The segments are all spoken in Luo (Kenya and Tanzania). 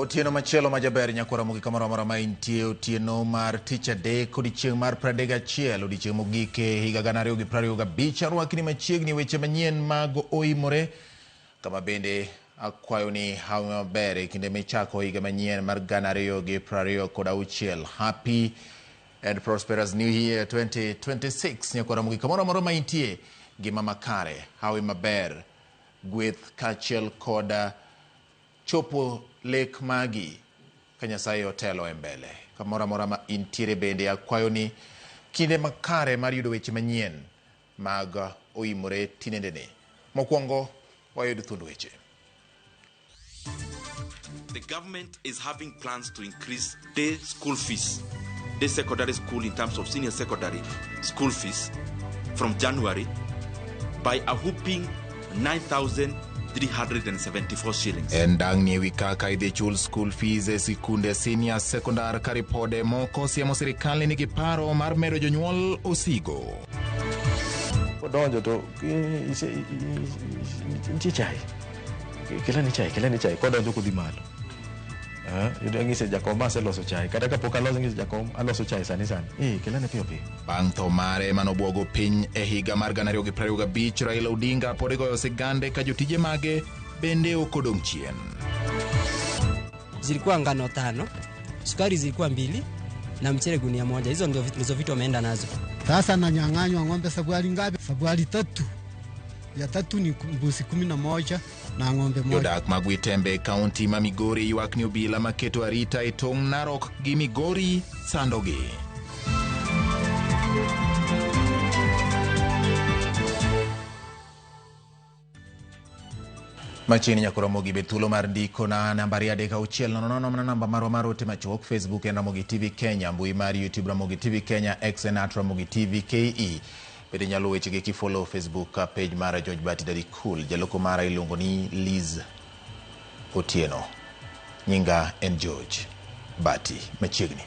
Otieno machielo majaber nyakora mugi kamoro amora ma intie otieno mar Tich Adek odiechieng' mar 31 odiechieng' mogik higa 2025 arwakni machiegni weche manyien mag oimore kama bende akwayo ni hawi maber kinde michako higa manyien mar 2026. Happy and prosperous new year 2026 nyakora mugi kamoro amora ma intie gima makare hawi maber gweth kachiel koda chopo lek magi Kanyasaye otelo mbele kamoro amora ma intiere bende akwayo ni kinde makare mar yudo weche manyien mag oimore tinendene. Mokwongo wayud thund weche. The government is having plans to increase the school fees, the secondary school in terms of senior secondary school fees from January by a whooping 9,374 shillings. Endang ni wikaka idhi chul school fees e sikunde senior secondary karipode moko siemo sirikali nigi paro mar medo jonyuol osigo. Donjo to nitie chai. Kela ni chai. Kodonjo kodhi malo. Yudo ngise jakom ase loso chai. Kata kapok aloso ngise jakom aloso chai sani. Kela ne piyo. Bang' tho mare manobwogo piny e higa mar 2025, Raila Odinga pod igoyo sigande ka jotije mage bende okodong' chien. Zilikuwa ngano 5, sukari zilikuwa 2 na mchele gunia 1. Hizo ndio vitu wameenda nazo. Sasa nanyang'anywa ng'ombe sabuali ngapi? Sabuali 3. Ya 3 ni mbuzi 11 na ng'ombe 1. Jodak mag Witembe kaunti ma Migori ywak ni obila maketo arita e tong' Narok gi Migori sandogi. Machini nyakora mogi betulo mar ndiko na nambari 360 na namba marwa mar ote machuok. Facebook en Ramogi TV Kenya, mbui mar YouTube Ramogi TV Kenya, X en @Ramogi TV KE. Bende nyalo weche gi kifollow Facebook page mara George Bati Daddy Cool. Jaloko mara iluongo ni Liz Otieno. Nyinga en George Bati machiegni.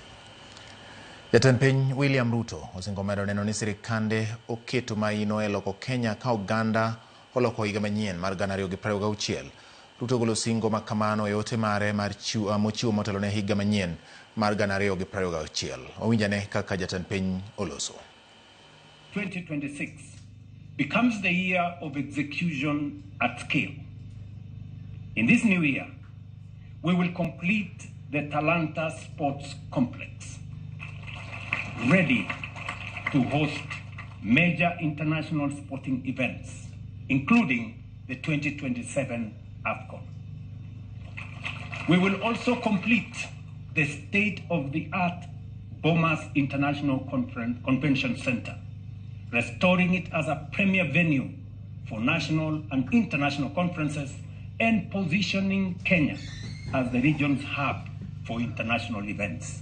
Jatend piny William Ruto osingomedo neno ni sirikande oketo maino e loko Kenya ka Uganda oloko higa manyien mar 2026. Ruto golo singo makamano e ote mare mar mochiwo motelo ne higa manyien mar 2026. Owinjane kaka jatend piny oloso. 2026 becomes the year of execution at scale. In this new year, we will complete the Talanta Sports Complex, ready to host major international sporting events, including the 2027 AFCON. We will also complete the state-of-the-art Bomas International Convention Center, restoring it as a premier venue for national and international conferences and positioning Kenya as the region's hub for international events.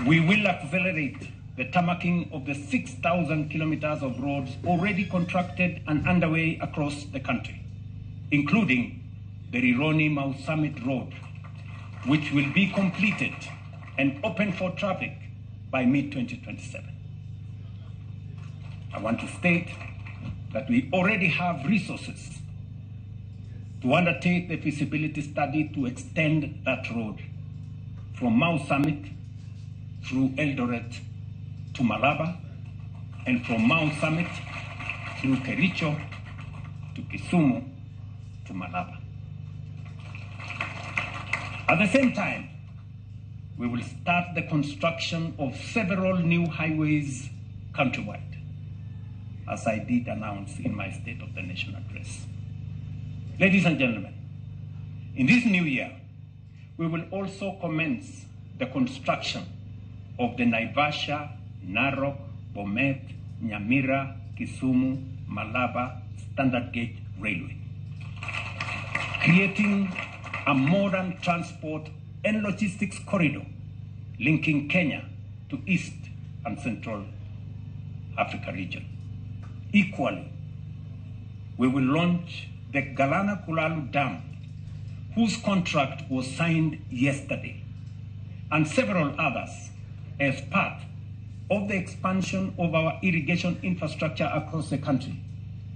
We will accelerate the tarmacking of the 6,000 kilometers of roads already contracted and underway across the country, including the Rironi-Mau Summit Road, which will be completed and open for traffic by mid-2027. I want to state that we already have resources to undertake the feasibility study to extend that road from Mau Summit through Eldoret to Malaba, and from Mau Summit through Kericho to Kisumu to Malaba. At the same time, we will start the construction of several new highways countrywide, as I did announce in my State of the Nation address. Ladies and gentlemen, in this new year, we will also commence the construction of the Naivasha, Narok, Bomet, Nyamira, Kisumu, Malaba Standard Gauge Railway, creating a modern transport and logistics corridor linking Kenya to East and Central Africa region. Equally, we will launch the Galana Kulalu Dam, whose contract was signed yesterday, and several others as part of the expansion of our irrigation infrastructure across the country,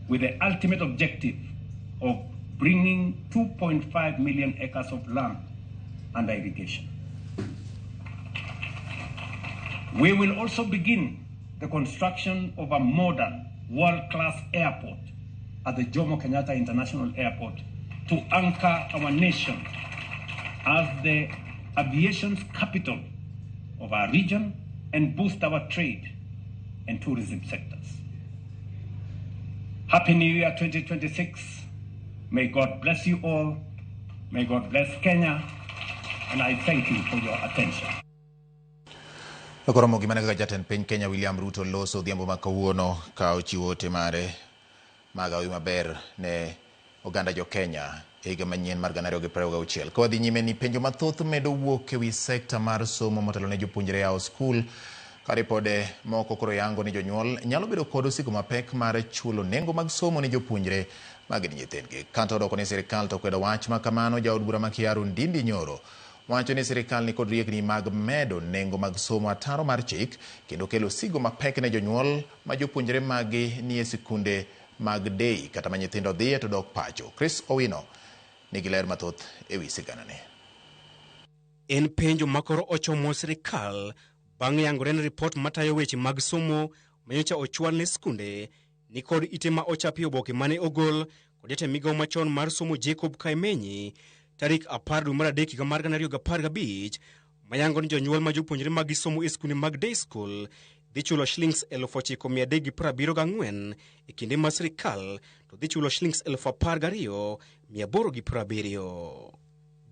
with the ultimate objective of bringing 2.5 million acres of land under irrigation. We will also begin the construction of a modern, world-class airport at the Jomo Kenyatta International Airport to anchor our nation as the aviation's capital of our region and boost our trade and tourism sectors. Happy New Year 2026. May God bless you all. May God bless Kenya. And I thank you for your attention. Okoromo gimana kaka jatend piny Kenya William Ruto loso odhiambo ma kawuono ka ochiwo ote mare mag hawi maber ne oganda jo Kenya e higa manyien mar 2026. Kawadhi nyime ni penjo mathoth medo wuok ewi sekta mar somo motelo ne jopuonjre yawo skul. Ka ripode moko koro yango ni jonyuol nyalo bedo kod osiko mapek mar chulo nengo mag somo ne jopuonjre mag nyithindgi. Kata odoko ni sirikal to kwedo wach ma kamano, jaod bura ma Kiaru Ndindi Nyoro wacho ni sirikal ni kod riekni mag medo nengo mag somo ataro mar chik kendo kelo sigo mapek ne jonyuol ma jopuonjre magi ni e sikunde mag dei kata ma nyithindo dhiye to dok pacho. Chris Owino nigi ler mathoth ewi siganani. En penjo makoro ochomo sirikal bang' yangore ni ripot matayo weche mag somo manyocha ochwal ne skunde ni kod ite ma ochapi oboke mane ogol kod jatend migawo machon mar somo Jacob Kaimenyi tarik 10 dwe mar adek higa mar 2015 mayango ni jonyuol ma jopuonjre mag somo e skunde mag day school dhi chulo shillings 9,374 e kinde ma sirikal to dhi chulo shillings 12,870.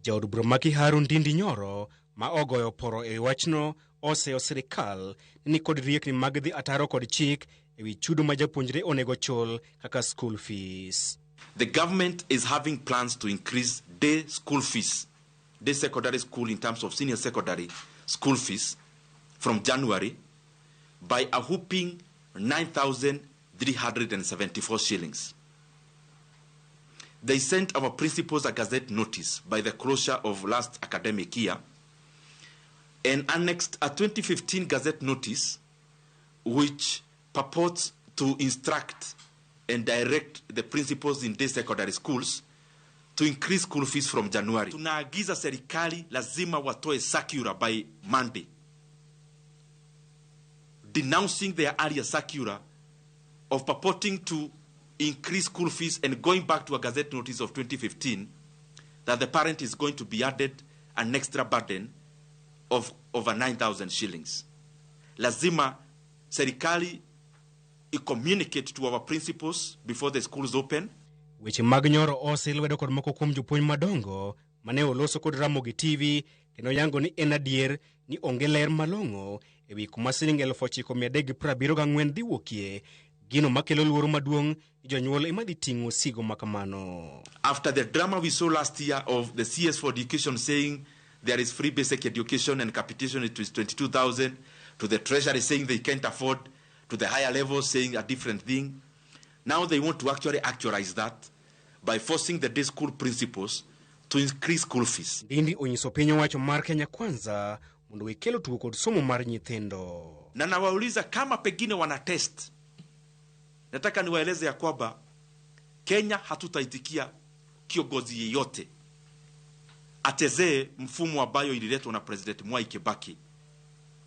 Jaod bura ma Kiaru Ndindi Nyoro ma ogoyo poro e wachno oseyo sirikal ni kod riekni mag dhi ataro kod chik ewi chudo ma japuonjre onego chul kaka school fees. The government is having plans to increase day school fees, day secondary school in terms of senior secondary school fees from January by a whopping 9,374 shillings. They sent our principals a gazette notice by the closure of last academic year and annexed a 2015 gazette notice which purports to instruct and direct the principals in day secondary schools to increase school fees from January. Tunaagiza serikali lazima watoe circular by Monday denouncing their earlier circular of purporting to increase school fees and going back to a gazette notice of 2015 that the parent is going to be added an extra burden of over 9,000 shillings. Lazima serikali communicate to our principals before the schools open. Weche mag Nyoro oselwedo kod moko kuom jopuonj madongo mane oloso kod Ramogi TV kendo yango ni en adier ni onge ler malong'o ewi kuma siling 9,374 dhi wuokie, gino makelo luoro maduong' ni jonyuol ema dhi ting'o sigo makamano. After the drama we saw last year of the CS for Education saying there is free basic education and capitation it is 22,000, to the treasury saying they can't afford, to the higher levels saying a different thing. Now they want to actually actualize that by forcing the day school principals to increase school fees. Ndindi onyiso piny owacho mar Kenya Kwanza mondo wekelo tugo kod somo mar nyithindo. Na nawauliza kama pengine wana test. Nataka niwaeleze ya kwamba Kenya hatutaitikia kiongozi yeyote atezee mfumo ambayo ililetwa na President Mwai Kibaki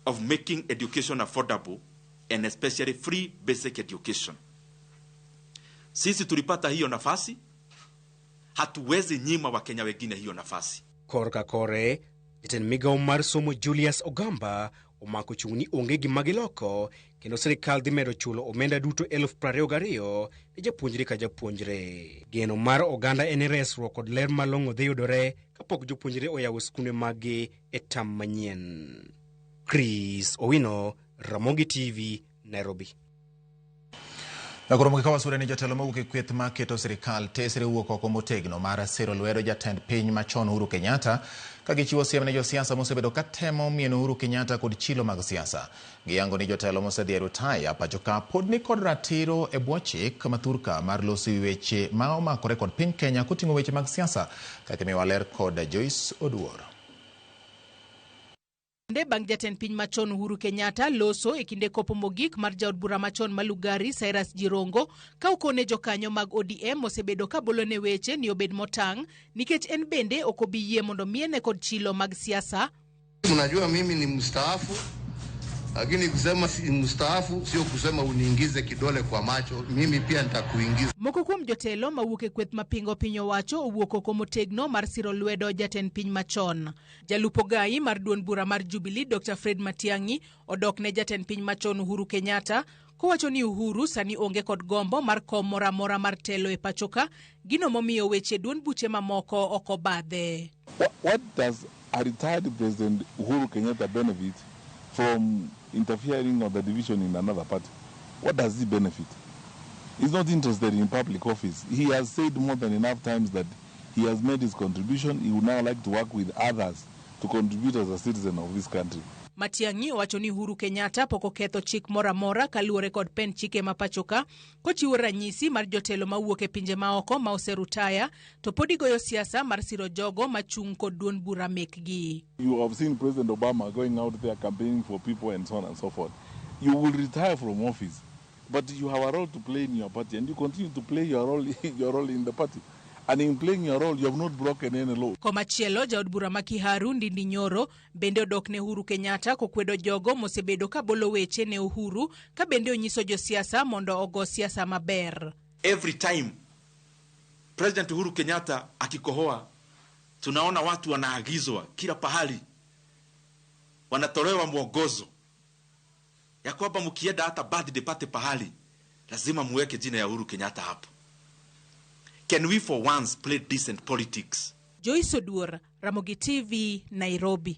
of making education affordable and especially free basic education. Sisi tulipata hiyo nafasi, hatuwezi nyima wa Kenya wengine hiyo nafasi. Korka kore, jatend migawo mar somo Julius Ogamba omako chung' ni onge gima giloko kendo sirikal dhi medo chulo omenda duto 22,000 ne japuonjre ka japuonjre. Geno mar oganda en resruok kod ler malong'o dhi yudore kapok jopuonjre oyawo skunde magi e tam manyien. Chris Owino, Ramogi TV, Nairobi. Nakoro mkikawa sura ni jatelo mawuok e kweth ma keto sirikal tesre wuok oko motegno mar sero lwedo jatend piny machon Uhuru Kenyatta ka gichiwo siem ne josiasa mosebedo ka temo mieno Uhuru Kenyatta kod chilo mag siasa. Giyango ni jotelo mosedhi e rutaya pacho ka pod ni kod ratiro e bwo chik mathurka mar loso weche ma omakore kod piny Kenya koting'o weche mag siasa. Kaka miwa ler kod Joyce Oduor. Bang' jatend piny machon Uhuru Kenyatta loso e kinde kopo mogik mar jaod bura machon Malugari Cyrus Jirongo ka okone jokanyo mag ODM osebedo ka bolo ne weche ni obed motang' nikech en bende ok obi yie mondo miene kod chilo mag siasa. Mnajua mimi ni mstaafu, lakini kusema si mstaafu sio kusema uniingize kidole kwa macho, mimi pia nitakuingiza. Moko kuom jotelo mawuok e kweth mapingo piny owacho owuok oko motegno mar siro lwedo jatend piny machon. Jalupo gai mar duond bura mar Jubilee Dr. Fred Matiang'i odok ne jatend piny machon Uhuru Kenyatta kowacho ni Uhuru sani onge kod gombo mar kom mora mora mar telo e pachoka, gino momiyo weche duond buche mamoko oko badhe. What does a retired President Uhuru Kenyatta benefit from interfering on the division in another party? What does he benefit? He's not interested in public office. He has said more than enough times that he has made his contribution. He would now like to work with others to contribute as a citizen of this country. Matiang'i owacho ni Uhuru Kenyatta poko ketho chik mora mora kaluwore kod pen chike mapachoka, kochiwo ranyisi mar jotelo mawuok e pinje maoko ma oserutaya to podi goyo siasa mar siro jogo machung' kod duond bura mekgi. You have seen President Obama going out there campaigning for people and so on and so forth. You will retire from office, but you have a role to play in your party, and you continue to play your role in the party. And in playing your role, you have not broken any law. Komachielo, jaod bura ma Kiharu Ndindi Nyoro bende odok ne Uhuru Kenyatta kokwedo jogo mosebedo ka bolo weche ne Uhuru ka bende onyiso josiasa mondo ogo siasa maber. Every time President Uhuru Kenyatta akikohoa, tunaona watu wanaagizwa kila pahali, wanatolewa mwongozo ya kwamba mkienda hata birthday party pahali lazima muweke jina ya Uhuru Kenyatta hapo. Can we for once play decent politics? Joyce Oduor, Ramogi TV, Nairobi.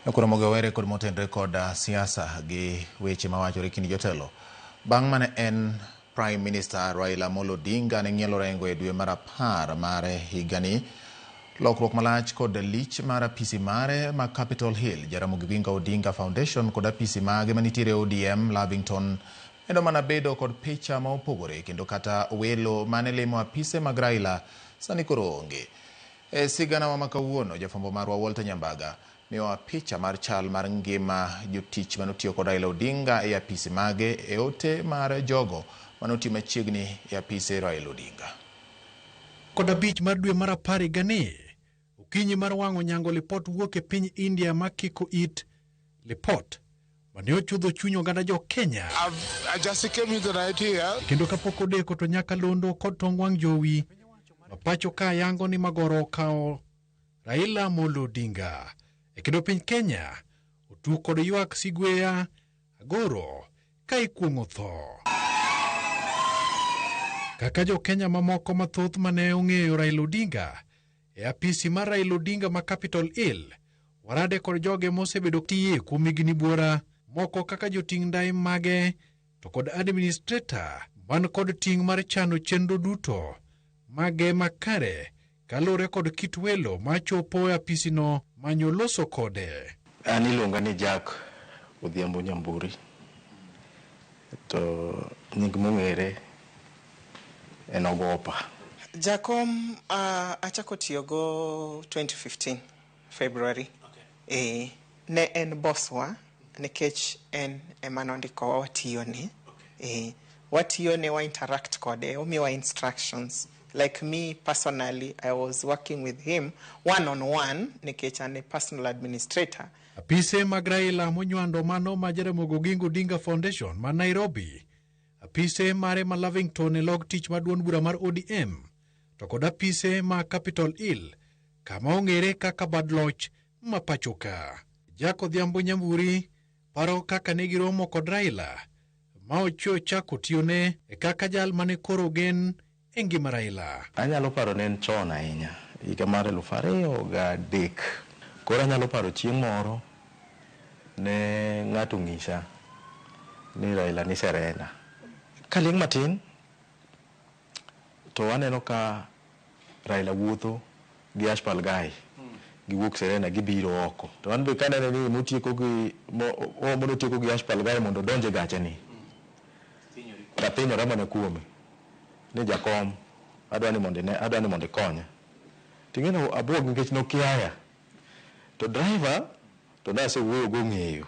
Ramogi were kod motenre kod siasa gi weche mawachore kind jotelo. Bang' mane en Prime Minister Raila Amolo Odinga ne ng'ielo rengo e dwe mar 10 mare higani, lokruok malach kod lich mar apisi mare ma Capitol Hill, Jaramogi Oginga Odinga Foundation kod apisi mage manitiere ODM Lavington endo mana bedo kod picha ma opogore kendo kata welo mane limo apise mag Raila sani koro onge. E sigana ma kawuono jafwambo marwa Walter Nyambaga miyowa picha mar chal mar ngima jotich manotiyo kod Raila Odinga e apisi mage e ote mar jogo manoti machiegni e apise Raila Odinga. Kod abich mar dwe mar 10 higani, okinyi mar wang'o nyango lipot wuok e piny India ma kiko it lipot mane ochudho chuny oganda jo Kenya. I just came into the idea. Kendo kapok odeko to nyaka londo kod tong wang' jowi mapacho ka yango ni magoro kao Raila Amolo Odinga. E kendo piny Kenya otu kod ywak sigweya agoro ka ikuong'o tho. Kaka jo Kenya mamoko mathoth mane ong'eyo Raila Odinga e apisi mar Raila Odinga ma Capitol Hill, warade kod joge mosebedo tiye kuom higni buora, moko kaka joting' ndai mage to kod administrator man kod ting' mar chano chenro duto mage makare kalore kod kit welo machopo e apisino manyo loso kode. An iluonga ni Jack Odhiambo Nyamburi, to nying mong'ere en Ogopa. Jacom achako tiyogo 2015 February. Okay. Ne en bosswa nikech en emanondiko watiyone. Okay. Watiyone wa interact kode, omiwa instructions. Like me personally, I was working with him one-on-one nikech an a personal administrator. Apise mag Raila monywando mano ma Jaramogi Oginga Odinga Foundation ma Nairobi, apise mare ma Lavington e log tich ma duond bura mar ODM, to kod apise ma Capitol Hill kama ong'ere kaka bad loch ma pachoka. Jack Odhiambo Nyamburi paro kaka ne giromo kod Raila ma ocho chako tiyone e kaka jal mane koro gen e ngima Raila. Anyalo paro ne en chon ahinya, higa mar 2003. Koro anyalo paro chieng' moro ne ng'ato ng'isa ni Raila ni Serena. Kaling' matin to aneno ka Raila wuotho gi Ashpal Gai giwuok Serena gibiro oko. To an be kanene ni motieko gi Ashpal Gai mondo donje gache ni. Rathinyora mana kuome ni jakom adwani mondo konya. Ting'eno abuog nikech nokiaya to driver to nase wuoyo go ng'eyo.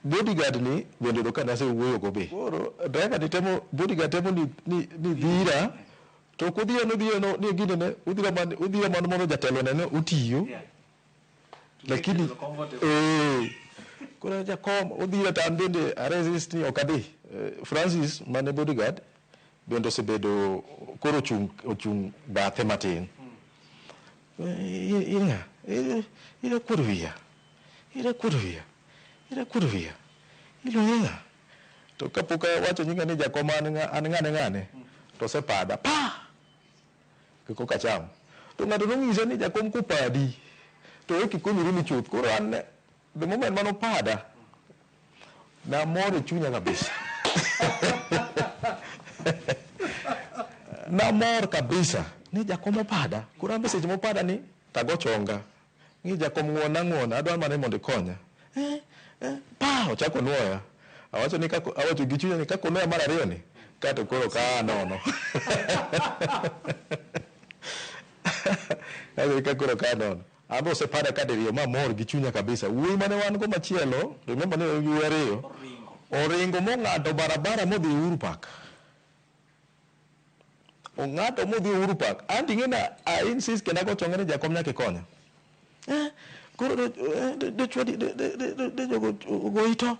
Bodyguard ni bende do kana se wuoyo go be. Koro driver ni temo bodyguard temo ni dhira to kudhiyo no ni gine ne udhira man mono jatelo ne utiyo. Lakini kuna jakom udhira tan bende resist ni okadhi. Francis mane bodyguard bende sebedo koro ochung bathe matin. Ira kurvia. Ilo yenga. To kapuka wacho nyinga ni jakoma an ngane to se pada pa. Kiko kacham. To ngado ngise ni jakom ku padi. To kikoni rini chuth koro an the moment mano pada na more chunya kabisa. Na mor kabisa ni jakomo pada kurambe seche mo pada ni tago chonga ni jakom ng'wona adwa mane mondo konya pa ochako nuoya awacho ni kako awacho gichunya ni kako nuoya mar ariyo ni kato koro ka nono ayo kako ka nono abo se pada ka deriyo ma mor gichunya kabisa wuoyi mane wan go machielo remember ne wuoyi ariyo oringo mo ng'ado barabara modhi Uhuru Park. Ngato modhi Uhuru Park anti ngena I insist kena go chongene jakom na ke konya koro de chwadi de jogo go ito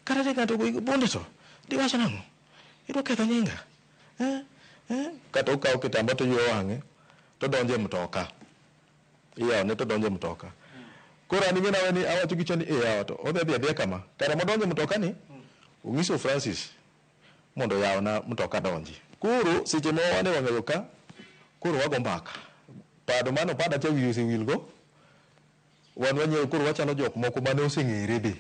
kara de ngato go bonde to di wacha nango iro ketho nyinga kata ukaw kitamba to yo wange to donje mtoka iya ne to donje mtoka koro ani ngena wani awacho gichoni yawa to odhi kama kara modonje mtoka ni ungiso Francis mondo yawa na mtoka donji. Kuro seche mo wane wang'eyo ka kuro wago mbaka pado mano pada cha wiyo se wilgo wan wanyeyo kuro wachalo jok moko mane oseng'ere be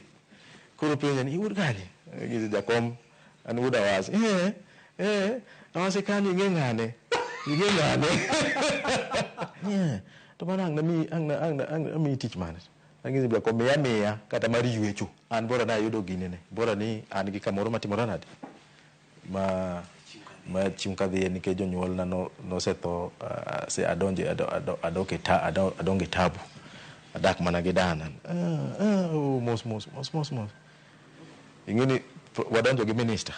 kuro penja ni iwuod kanye gizo jakom an wuod Awasi Awasi kani ing'e ng'ane to mana ang' nami tich mane angizo jakom miya kata mar ywecho an bora na ayudo ginene bora ni an gi kamoro matimora nade ma chimkadhi ni ke jonyuol na no setho se adonge tabu adak mana gi dana mos ingini wadonjo gi minister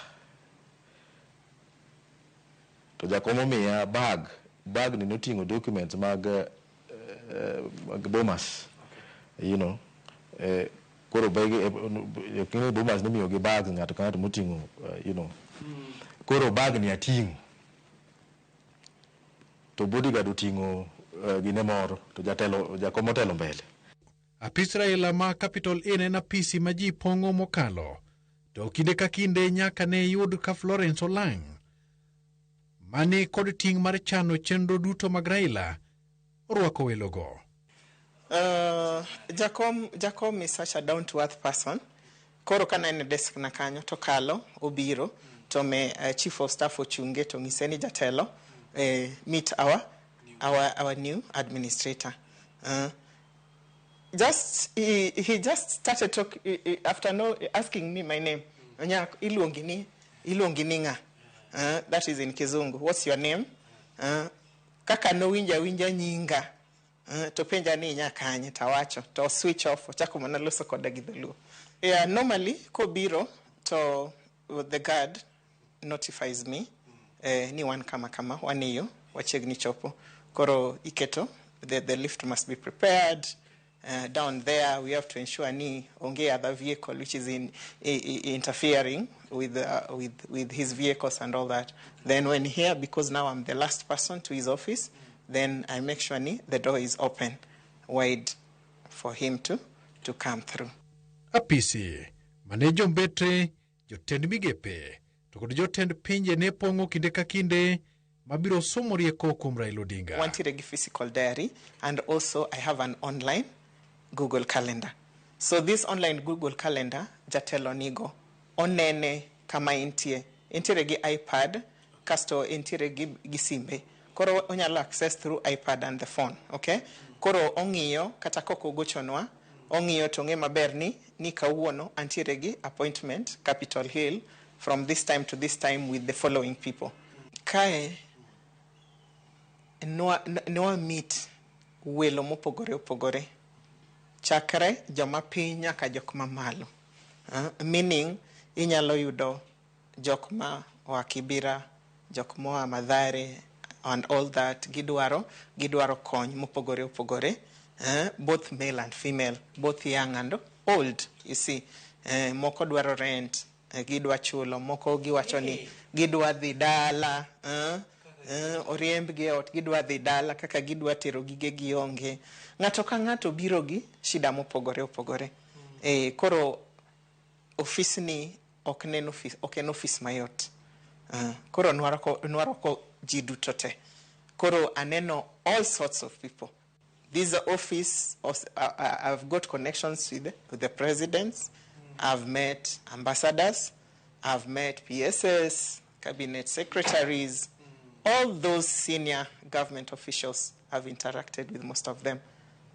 to jakomo miya bag ni notingo documents mag Bomas koro kini Bomas ni miyo gi bag ngato kangato motingo koro bag ni atingo to bodyguard otingo gine moro to jakomo telo mbele. Apis Raila ma Capital Inn en apisi ma ji pong'o mokalo to kinde ka kinde nyaka ne yud ka Florence Olang mani kod ting' mar chano chenro duto mag Raila orwako welogo. Jakom is such a down-to-earth person. Koro kana en desk na kanyo to kalo obiro to me chief of staff ochunge to ng'ise ni jatelo meet our new administrator. He just started talking after asking me my name. Iluongi ni nga. That is in Kizungu. What's your name? Kaka no winja nyinga. To penja ni nyakanye tawacho to switch off chako mana loso koda gi dholuo. Yeah, normally ko biro to the guard notifies me ni wan kama waniyo wachegni chopo koro iketo the lift must be prepared. Down there we have to ensure ni onge other vehicle which is interfering with his vehicles and all that. Then when here, because now I'm the last person to his office, then I make sure ni the door is open wide for him to come through. Apisi mane jombetre jotend migepe to kod jotend pinje ne pongo kinde ka kinde mabiro somo rieko kuom Raila Odinga. Wanted a physical diary, and also I have an online Google Calendar. So this online Google Calendar jatelo nigo onene kama intiere gi iPad kasto intiere gi simbe. Koro onyalo access through iPad and the phone, okay? Koro ong'iyo kata koko gochonwa ong'iyo to ng'e maber ni kawuono antiere gi appointment Capitol Hill from this time to this time with the following people. Kae no meet welo mopogore opogore, chakre joma piny nyaka jok mamalo. Meaning inyalo yudo jok ma oa Kibira, jok moa Mathare and all that, gidwaro kony mopogore opogore, both male and female, both young and old, you see. Moko dwaro rent, gidwa chulo, moko giwacho ni gidwa dhi dala, oriemb gi ot, gidwa dhi dala, kaka gidwa tero gige gionge. Ng'ato ka ng'ato biro gi shida mopogore opogore. Koro office ni ok en office mayot. Koro nwaro ko ji duto te. Koro aneno all sorts of people. This office, I've got connections with the presidents. I've met ambassadors. I've met PSS, cabinet secretaries. All those senior government officials, I've interacted with most of them.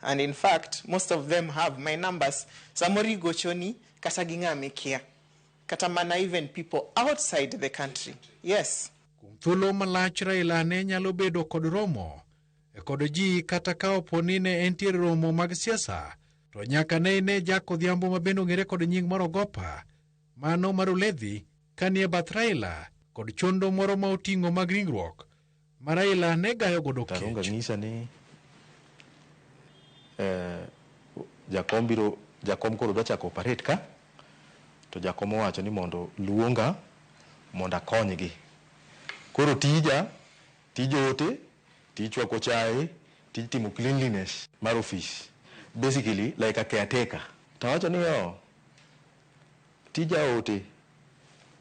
And in fact, most of them have my numbers. Samori gochoni kata ging'ame kia. Kata mana even people outside the country. Yes. Thuolo malach Raila ne nyalo bedo kod romo kod ji kata ka oponi ne entiere romo mag siasa, to nyaka ne Jack Odhiambo ma bende ong'ere kod nying moro Gopa, mano mar Uledhi, kanie bath Raila kod chondo moro ma oting'o mag ringruok ma Raila ne gayo godo kech. Taronga ng'isa ni jakom koro dwa chako operate ka, to jakom owacho ni mondo luonga mondo akonygi. Koro tij ote, tij chwako chae, tij timo cleanliness mar office, basically like a caretaker. Tawacho ni tija ote,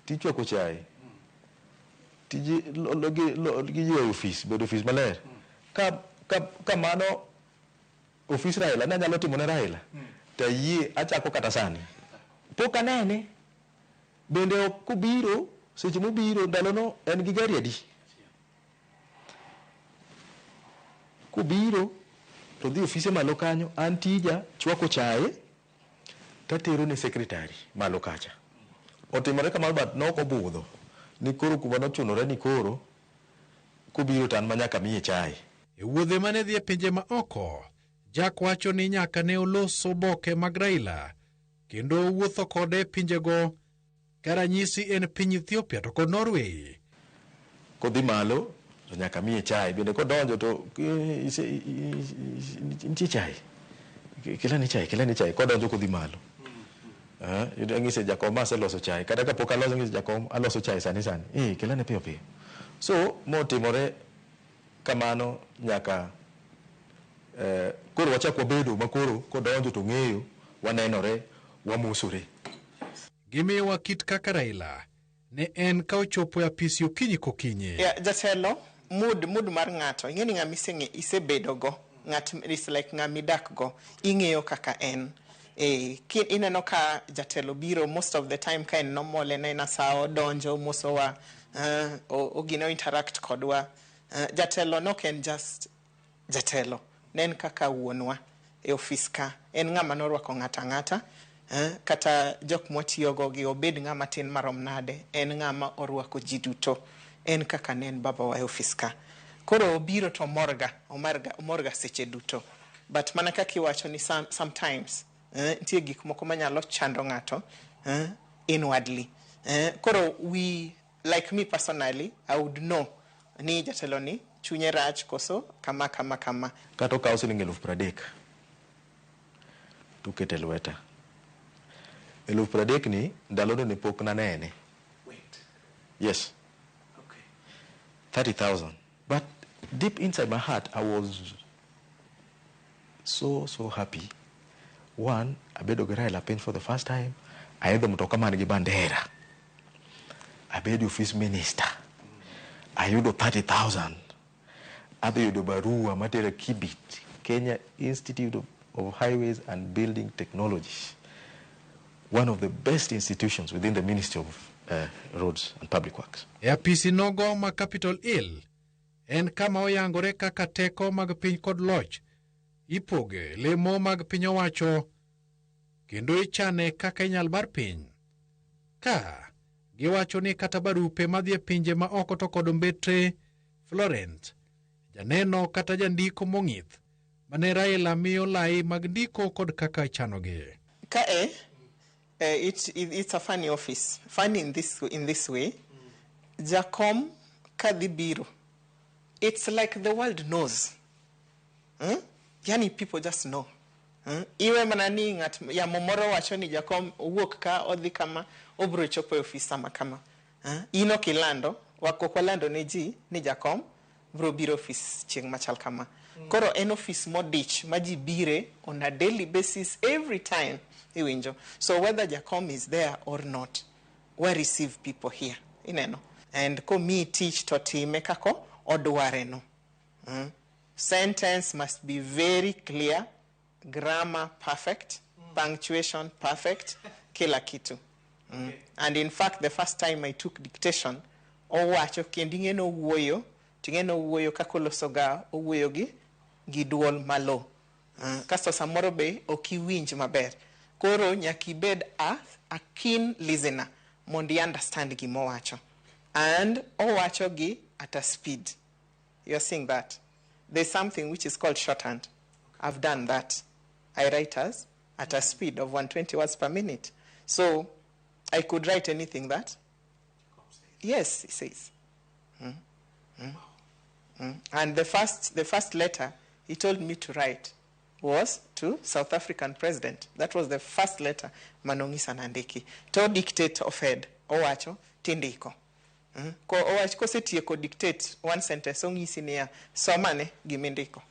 tij chwako chae, tij gi office, bedo office maler. Ka mano office Raila ne nyalo timo ne Raila, ta yie achako kata sani. Pok anene, bende kubiro, seche mobiro ndalono en gi gari adi. Kubiro to dhi ofise malo kanyo, an tija chwako chae tatero ne secretary malo kacha. Otimore kamano but nok obudho ni koro kuma nochunore ni koro kubiro tan manyaka miye chae. E wuodhe mane dhi e pinje ma oko, Jack wacho ni nyaka ne oloso boke mag Raila kendo wuotho kode pinjego, karanyisi en piny Ethiopia to kod Norway. Kodhi malo to nyaka miye chai, bende kodonjo to nitie chai, kelani chai kodonjo kodhi malo. Ng'ise jakom aseloso chai, kata kapok aloso ng'ise jakom aloso chai sani kelane piyo piyo. So motimore kamano nyaka koro wachak wabedo makoro kodonjo to ng'eyo, wanenore, wamosore. Gimiyowa kit kaka Raila ne en ka ochopo e apisi okinyi kokinyi. Jatelo, mood mar ng'ato, ing'eni ng'ama isebedo go, is like ng'ama idak go, ing'eyo kaka en. Ineno ka jatelo biro most of the time ka en normal, en asawo donjo mosowa, ogino interact kodwa. Jatelo nok en just jatelo, nen kaka wuonwa e office ka. En ng'ama norwako ng'ata, kata jok mwatiyogo gi obed ng'ama tin marom nade, en ng'ama orwako ji duto, en kaka nen baba wa e office ka. Koro obiro to omorga seche duto. But mana kaka iwacho ni sometimes nitie gik moko manyalo chando ng'ato inwardly. Koro like me personally, I would know ni jatelo ni chunye rach koso kama. Kata okawo siling 30,000 tukete lweta. 30,000 ni ndalono ni pok nanene. Wait. Yes. Okay. 30,000. But deep inside my heart, I was so happy. One, abedo gi Raila piny for the first time. Aidho mtoka man gi bandera. Abedo office minister. Ayudo 30,000. Ayudo barua matera Kibit, Kenya Institute of Highways and Building Technologies. One of the best institutions within the Ministry of Roads and Public Works. E apisi nogo ma Capitol Hill, en kama oyangore kaka teko mag piny kod loch ipoge lemo mag piny owacho kendo ichane kaka inyal bar piny. Ka giwacho ni kata barupe madhi e pinje ma oko to kod mbetre Florent, janeno kata jandiko mong'ith mane Raila miyo lai mag ndiko kod kaka chanogi. It's a funny office. Funny in this way. Jacom kadhibiro. It's like the world knows. Yani people just know. Iwe manani ngat ya momoro wacho ni Jacom wuok ka odhi kama obro chopo office sama kama. Ino kilando wako kwa lando ne ji ni Jacom bro biro office chieng machal kama. Koro en office modich maji bire on a daily basis every time iwinjo. So whether Jacom is there or not, we receive people here. Ineno. And ko mi teach to time kako odware no. Sentence must be very clear, grammar perfect, punctuation perfect, kila kitu. And in fact, the first time I took dictation, owacho kendingeno wuoyo, tingeno wuoyo kakolosoga wuoyo gi duol malo. Kasto samoro be okiwinj maber. Koro nyakibed a keen listener, mondi understand gimowacho. And owacho gi at a speed. You're seeing that. There's something which is called shorthand. I've done that. I write at a speed of 120 words per minute. So I could write anything that. Yes, it says. And the first letter he told me to write was to South African president. That was the first letter Manongisa Nandeki. To dictate of head. Owacho tindiko. Ko owacho ko setieko dictate one sentence ongisi niya somane gimindiko.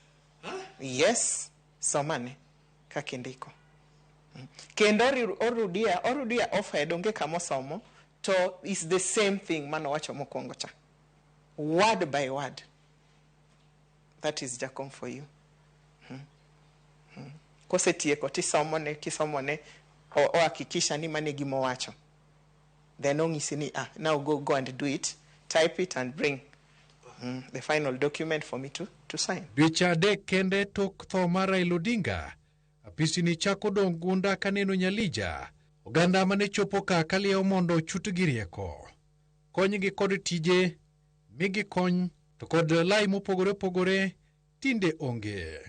Yes, somane kakindiko. Kendo orudia of head onge kamo somo to is the same thing manowacho mokwongo cha. Word by word. That is Jacom for you. Ko setieko tisomone o hakikisha ni mane gimowacho. Then now go and do it, type it and bring the final document for me to sign. Dweche adek kende tok tho mar Raila Odinga, apisi ni chako dong gunda kaneno nyalija, oganda mane chopo ka kaliewo mondo chutgi rieko. Konygi kod tije, migi kony, to kod lai mopogore pogore, tinde onge.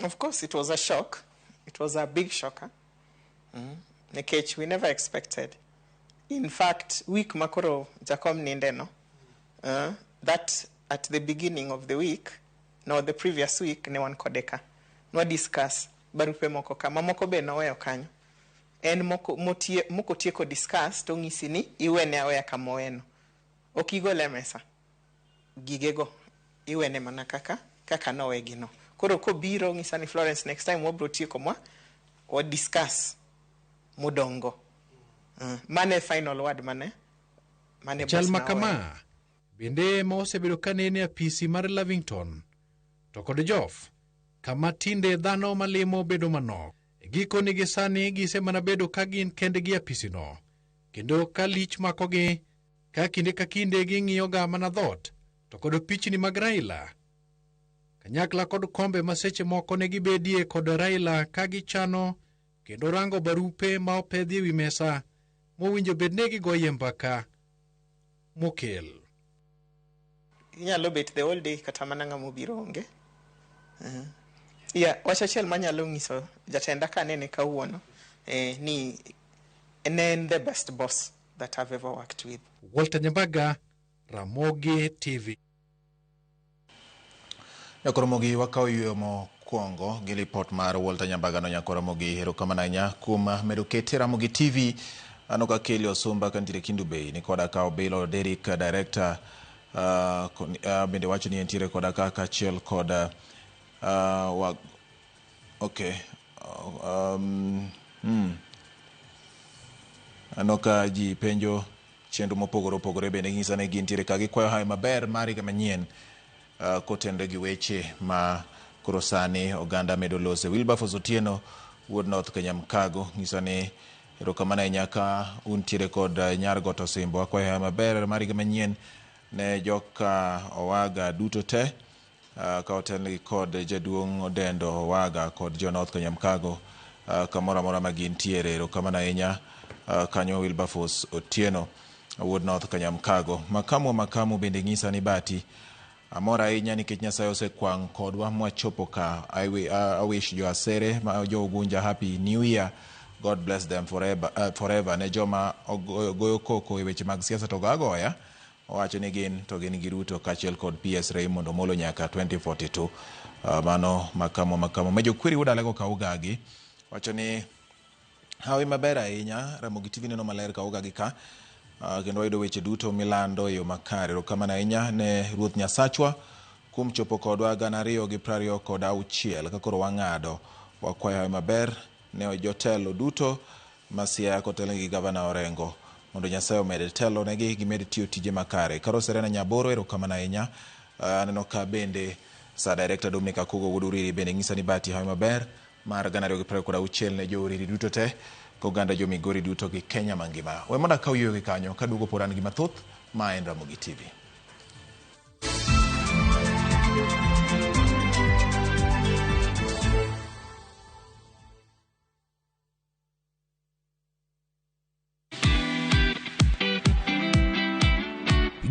Of course, it was a shock. It was a big shocker. Nekech, we never expected. In fact, week makoro Jacom nindeno, that at the beginning of the week, no, the previous week, ne wan kodeka. No discuss, barupe moko kama moko be no weyo kanyo. En moko tieko discuss, to ngisi ni, iwene awea kama weno. Okigo le mesa. Gigego, iwene mana kaka no wegino. Koro ko biro ngisani Florence next time wabro tieko mwa, o discuss mudongo. Mane final word mane chal makama bende ma osebedo kanene apisi mar Lavington to kod Joff kama tinde dhano malimo bedo manok. Giko ni gisani gise mana bedo ka gin kendgi apisino kendo ka lich makogi ka kinde ka kinde ging'iyo ga mana dhot to kod pichni mag Raila kanyakla kod kombe maseche moko ne gibedie kod Raila ka gichano kendo rango barupe ma opedhi wi mesa mowinjo bednegi goye mbaka mokel. Inyalo bet the whole day kata mana ng'ama obiro onge. Wachachiel manyalo ng'iso jatenda ka nene kawuono ni en the best boss that I've ever worked with. Walter Nyambaga, Ramogi TV. Nyakoromogi wakao yuyo mokwongo gi report mar Walter Nyambaga no Nyakoromogi erokamano kuom medo kete Ramogi TV. Anoka Kelly Osumba kantire Kindu Bay ni koda ka Obelo Derek director bende wacho ni entiere koda ka kachiel koda anoka ji penjo chenro mopogore opogore bende ng'isa ne gintiere ka gikwayo hayo maber mari ga manyien kotende gi weche ma koro sani oganda medo lose. Wilberforce Otieno wuod North Kenya Mkago ng'isa ni erokamano nyaka untiere kod Nyargot Osimbo akwayo hayo maber mari ga manyien ne joka Owaga duto te ka otengi kod jaduong' Odendo Owaga kod jo North Kenya Mkago kamora mora magintiere erokamano kanyo Wilberforce Otieno wuod North Kenya Mkago. Makamu bende ng'isa ni bati Amora ahinya nikech Nyasaye osekwang' kodwa mwachopo ka. I wish jo asere ma jo Ugunja happy new year. God bless them forever. Ne joma goyo koko e weche mag siasa to gagoya owacho ni gin gi Ruto kachiel kod PS Raymond Omolo nyaka 2042. Mano makamo mejo kwiri udalego ka ugagi wacho ni hawi maber ahinya. Ramogi TV neno maler ka ugagi ka kendo wayudo weche duto milando yo makare. Erokamano ahinya ne Ruoth Nyasachwa kuom chopo kodwa 2026 ka koro wang'ado. Wakwayo hawi maber ne jotelo duto Masia kotelo gi Gavana Orengo mondo Nyasaye omed telo negi gimed tiyo tije makare. Karo Serena Nyaboro erokamano ahinya. Aneno ka bende sa director Dominic Akugo Guduriri bende ng'isa ni bati hawi maber mar 2026 ne joriri duto te koganda jo Migori duto gi Kenya mangima. We mondo ka uyuyo gi kanyo kadugo poran gi mathoth ma en Ramogi TV.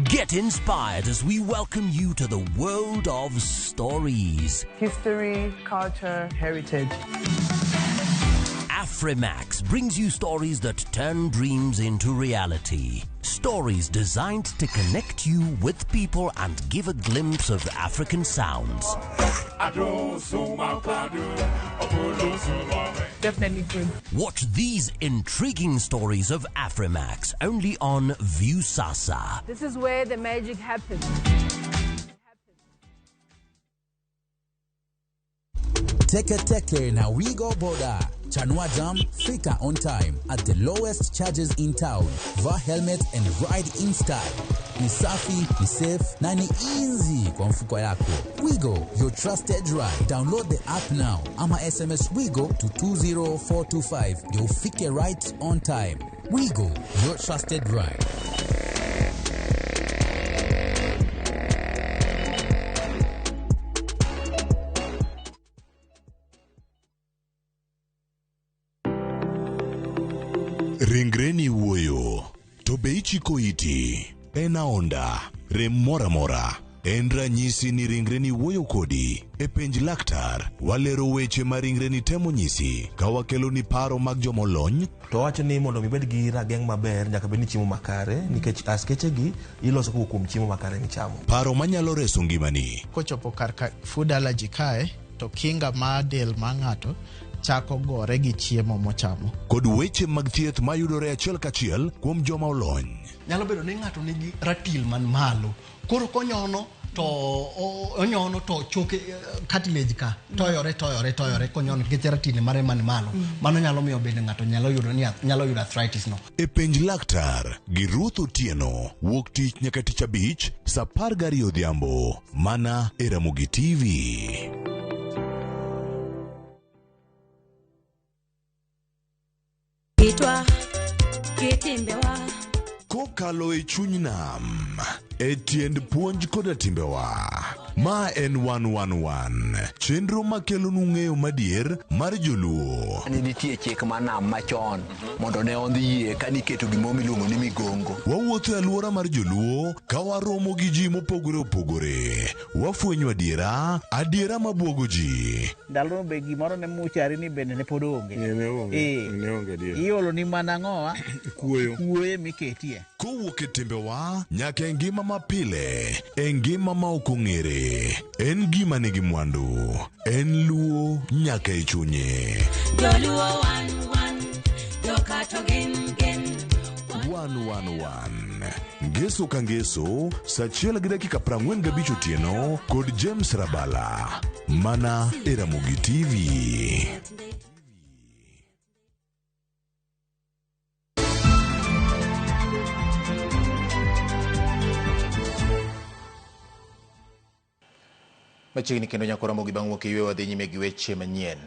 Get inspired as we welcome you to the world of stories. History, culture, heritage. Afrimax brings you stories that turn dreams into reality. Stories designed to connect you with people and give a glimpse of African sounds. Definitely good. Watch these intriguing stories of Afrimax only on Viusasa. This is where the magic happens. Teke na Wigo Boda. Chanua Jam, fika on time at the lowest charges in town. Vaa helmet and ride in style. Ni safi, ni safe, na ni easy kwa mfuko yako. Wigo, your trusted ride. Download the app now. Ama SMS Wigo to 20425. Ndio ufike right on time. Wigo, your trusted ride. Ringreni wuoyo, to be ichiko iti, en aonda, rem mora, en ranyisi ni ringreni wuoyo kodi, e penj laktar, walero weche ma ringreni temo nyisi, ka wakelo ni paro mag jomolony. To wacho ni mondo mibed gi rageng' maber nyaka bed ni chiemo makare, nikech askeche gi iloso kuom chiemo makare michamo. Paro manyalo reso ngimani. Kochopo kar food allergy kae, to kinga ma del ma ng'ato chako gore gi chiemo mochamo. Kod weche mag thieth mayudore achiel kachiel kuom joma olony. Nyalo bedo ni ng'ato nigi ratil man malo. Koro konyono to onyono to choke cartilage ka toyore konyono nikech ratil mare man malo. Mano nyalo miyo bende ng'ato nyalo yudo arthritis no. E penj laktar gi Ruth Otieno wuok tich nyaka tich abich sa 12 odhiambo mana e Ramogi TV. Kokalo e chuny nam, e tiend puonj koda timbewa. Ma en 111, chenro makelo nung'eyo madier mar joluo. Nitie chik manam machon, mondo ne ondhie ka niketo gimomi luongo ni migongo. Wawuotho e alwora mar joluo, ka waromo gi ji mopogore opogore. Wafwenyo adiera mabwogo ji. Ndalo be gimoro ne muchari ni bende ne pod onge. Ne onge adiera. Iolo ni mana ng'owa, kuoye miketie. Kowuok e timbewa, nyaka e ngima mapile, e ngima ma ok ong'ere. En gima nigi mwandu, en luo nyaka e chunye. Joluo 111, jokato gin 111. Ngeso ka ngeso, sa 1:45 otieno kod James Rabala. Mana e Ramogi TV. Machiegni kendo nyako Ramogi bang' wuok yweyo wadhi nyime gi weche manyien.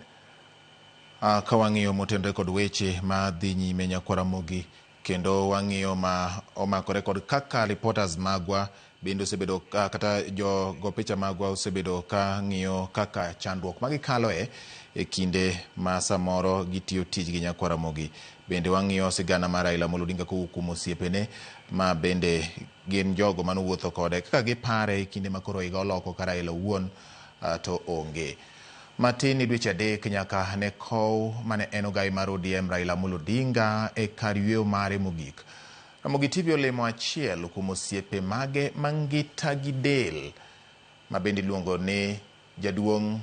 Ka wang'iyo motenore kod weche ma dhi nyime nyako Ramogi kendo wang'iyo ma omakore kod kaka reporters magwa bende osebedo kata jogo picha magwa osebedo ka ng'iyo kaka chandruok magikaloe e kinde ma samoro gitiyo tijgi nyakwaramogi. Bende wang'iyo sigana mar Raila Amolo Odinga kowuok kuom osiepene ma bende gin jogo manowuotho kode kaka gipare e kinde ma koro higa oloko ka Raila owuon to onge. Matin dweche 3 nyaka ne kow mane en ogai mar ODM Raila Amolo Odinga e kar yweyo mare mogik. Ramogi TV olemo achiel kuom osiepe mage mangita gi del ma bende luongo ni Jaduong'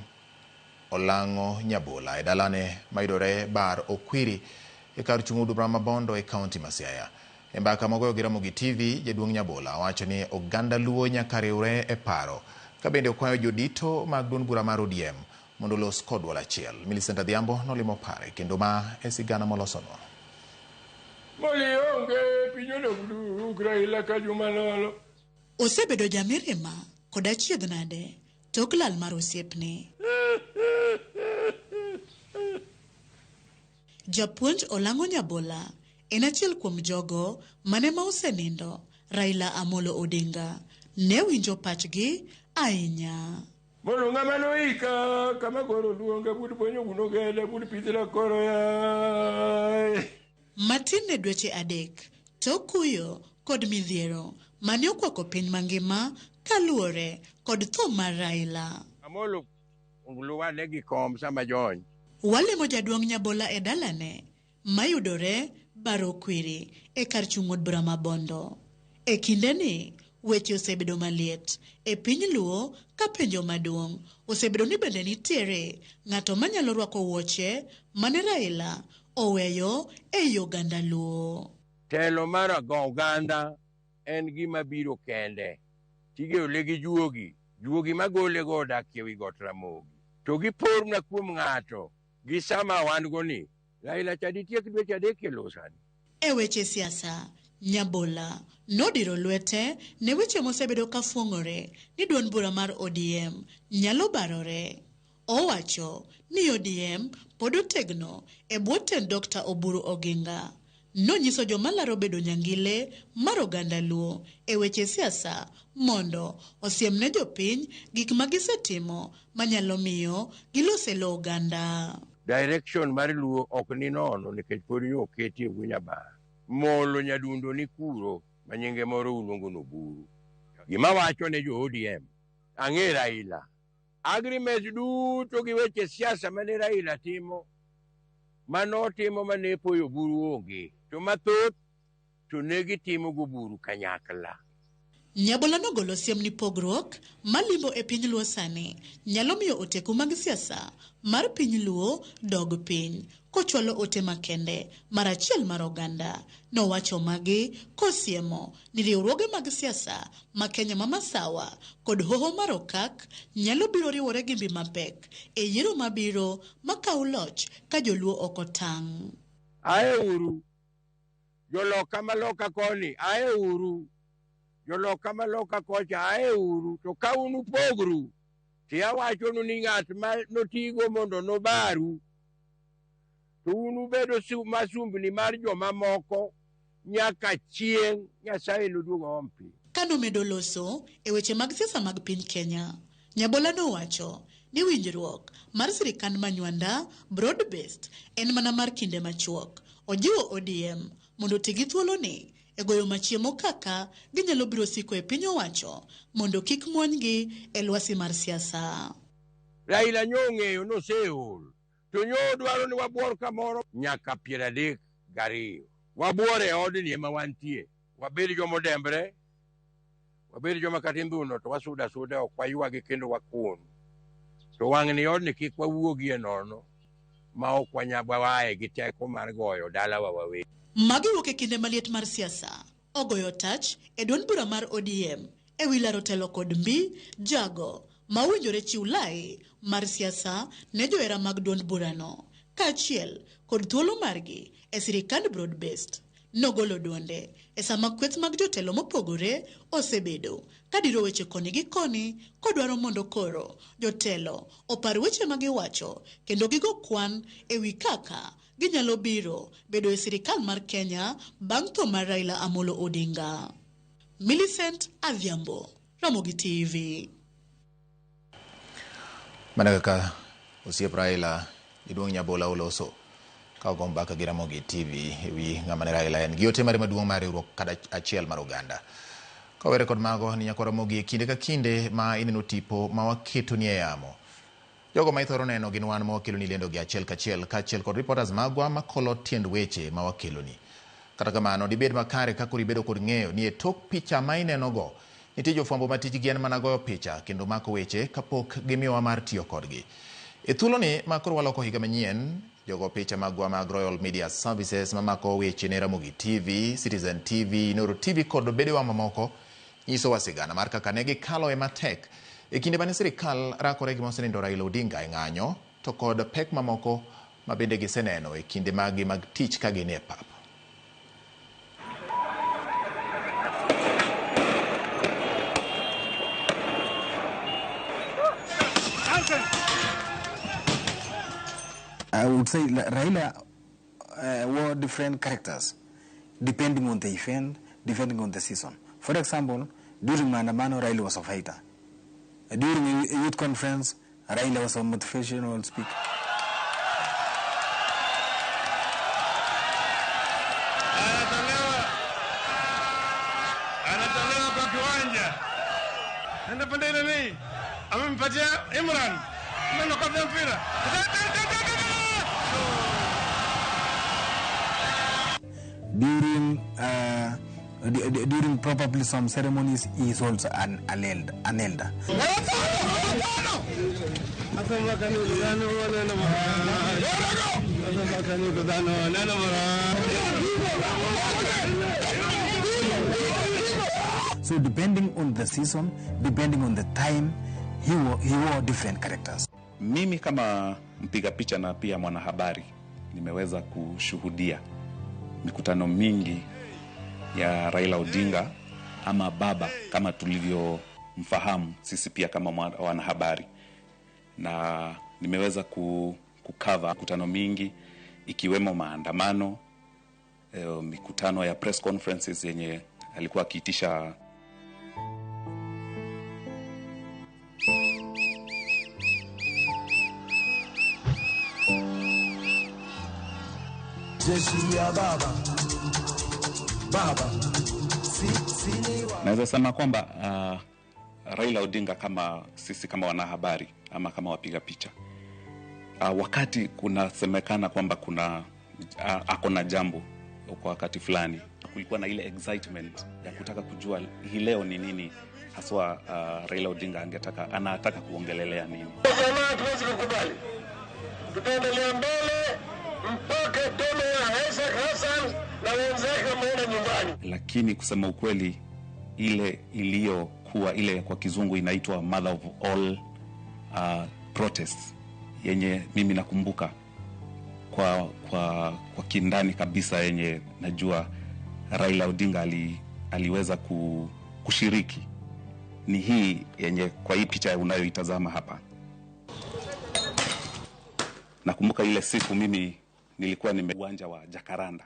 Olang'o Nyabola e dalane mayudore Bar Okwiri e kar chung' Od Bura ma Bondo e kaunti ma Siaya. E mbaka mogoyo gi Ramogi TV, Jaduong' Nyabola wacho ni oganda Luo nyaka riwre e paro, ka bende okwayo jodito mag duond bura mar ODM mondo los kodwa achiel. Millicent Adhiambo nolimo pare kendo ma e sigana molosonwa. Osebedo jamirima kod achiedh nade tok lal mar osiepne. Japuonj Olang'o Nyabola en achiel kuom jogo mane ma osenindo Raila Amolo Odinga ne winjo pachgi ahinya. Mono ng'amano ika kama goro luonga bud bonyo guno gele bud pithila koro ya. Matin ne dweche 3 tok kuyo kod midhiero mane okwako piny mangima kaluwore kod tho mar Raila. Amolo ungluwa ne gikom sama jony. Walemo Jaduong' Nyabola e dalane mayudore Bar Okwiri e kar chung' Od Bura ma Bondo. E kindeni weche osebedo maliet e piny Luo ka penjo maduong' osebedo ni bende nitiere ng'ato manyalo rwako wuoche mane Raila oweyo e oganda Luo. Telo mar oganda en gima biro kende. Tige ole gi juogi magole go dak e wi got Ramogi. To gipor na kuom ng'ato gi sama wan go ni Raila chadi tiek dweche 3 kelosani. E weche siasa, Nyabola nodiro lwete ne weche mosebedo ka fuong'ore ni duond bura mar ODM nyalo barore. Owacho ni ODM pod otegno e bwo tend Dr. Oburu Oginga. Nonyiso joma laro bedo nyangile mar oganda Luo e weche siasa mondo osiem ne jopiny gik magisetimo manyalo miyo gilose lo oganda. Direction mar Luo ok ni nono nikech pod yo oketi Nyabar. Molo nyadundo ni kuro manyinge moro uluongo no Buru. Gima wacho ne jo ODM ang'e Raila. Agreement duto gi weche siasa mane Raila timo manotimo mane poyo Buru onge. To mathoth to negi timo go Buru kanyakla. Nyabola nogolo siem ni pogruok malimbo e piny Luo sani nyalo miyo oteku mag siasa mar piny Luo dog piny kochwalo ote makende mar achiel mar oganda. Nowacho magi kosiemo ni riwruoge mag siasa ma Kenya ma Masawa kod hoho mar okak nyalo biro riwore gi mbi mapek e yiero mabiro makaw loch ka joluo okotang'. Ae uru joloka maloka koni, ae uru joloka maloka kocha, ae uru to ka unu pogru ti awachonu ni ng'at ma notigo mondo nobaru to unu bedo masumbni mar joma moko nyaka chieng' Nyasaye noduogo ompi. Kanomedo loso e weche mag siasa mag piny Kenya, Nyabola nowacho ni winjruok mar sirikand manywanda broad based en mana mar kinde machuok. Ojiwo ODM mondo tigi thuolo ni e goyo machiemo kaka ginyalo biro siko e piny owacho mondo kik muonygi e lwasi mar siasa. Raila nyong'eyo noseol to nyo dwaro ni wabuor kamoro nyaka 32. Wabuor e odni ema wantie. Wabed jomodembre, wabed joma katindhuno to wasuda ok waywagi kendo wakun. To wang'ni odni kik wawuogie nono ma ok wanyabawae gi teko mar goyo dalawa wawe. Magi wuok e kinde maliet mar siasa. Ogoyo tach e duond bura mar ODM e wi laro telo kod mbi jago ma winjore chiw lai mar siasa ne joera mag duond burano kaachiel kod thuolo margi e sirikand broad based. Nogolo duonde e sama kweth mag jotelo mopogore osebedo kadiro weche koni gi koni kodwaro mondo koro jotelo opar weche magiwacho kendo gigo kwan e wi kaka ginyalo biro bedo e sirikal mar Kenya bang' tho mar Raila Amolo Odinga. Millicent Adhiambo, Ramogi TV. Manaka osiep Raila iduong nyabola oloso ka gomba ka Ramogi TV wi ngamane Raila en giote mare maduong mare ro kada achiel mar Uganda. Ka were kod mago ni nyakora Ramogi kinde ka kinde ma ineno tipo ma waketo ni yamo. Jogo ma ithoro neno gin wan ma wakelo ni lendo gi achiel kod reporters magwa makolo tiend weche ma wakelo ni. Kata kamano dibed makare kakuri bedo kod ng'eyo ni e tok picha ma ineno go nitie jofwambo ma tijgi en mana goyo picha kendo mako weche kapok gimiyowa mar tiyo kodgi. E thuloni ma koro waloko higa manyien, jogo picha magwa mag Royal Media Services mamako weche ne Ramogi TV, Citizen TV, Nuru TV kod bedewa mamoko nyiso wasigana mar kaka ne gikalo e matek e kinde mane sirikal rakore gi mosenindo Raila Odinga e ng'anyo to kod pek mamoko ma bende giseneno e kinde magi mag tich ka gin e pap. I would say Raila were different characters depending on the event, depending on the season. For example, during Maandamano, Raila was a fighter. During a youth conference, Raila was a motivational speaker. Anatolewa kwa kiwanja. Anapenda nini? Amempatia Imran. Ndio kwa mpira. During probably some ceremonies, he is also an elder. So depending on the season, depending on the time, he wore different characters. Mimi kama mpiga picha na pia mwanahabari nimeweza kushuhudia mikutano mingi ya Raila Odinga ama baba kama tulivyomfahamu sisi pia kama wanahabari, na nimeweza kukava mikutano mingi ikiwemo maandamano, mikutano ya press conferences yenye alikuwa akiitisha. Naweza sema kwamba Raila Odinga kama sisi kama wanahabari ama kama wapiga picha, wakati kunasemekana kwamba ako na jambo kwa wakati fulani, kulikuwa na ile excitement ya kutaka kujua hii leo ni nini haswa Raila Odinga anataka kuongelelea nini. Jamaa tuwezi kukubali. Tutaendelea mbele mpaka tume ya Isaac Hassan na wenzake wameenda nyumbani. Lakini kusema ukweli, ile iliyokuwa ile kwa kizungu inaitwa mother of all protests yenye mimi nakumbuka kwa kindani kabisa, yenye najua Raila Odinga aliweza kushiriki ni hii yenye kwa hii picha unayoitazama hapa. Nakumbuka ile siku mimi nilikuwa uwanja wa Jacaranda.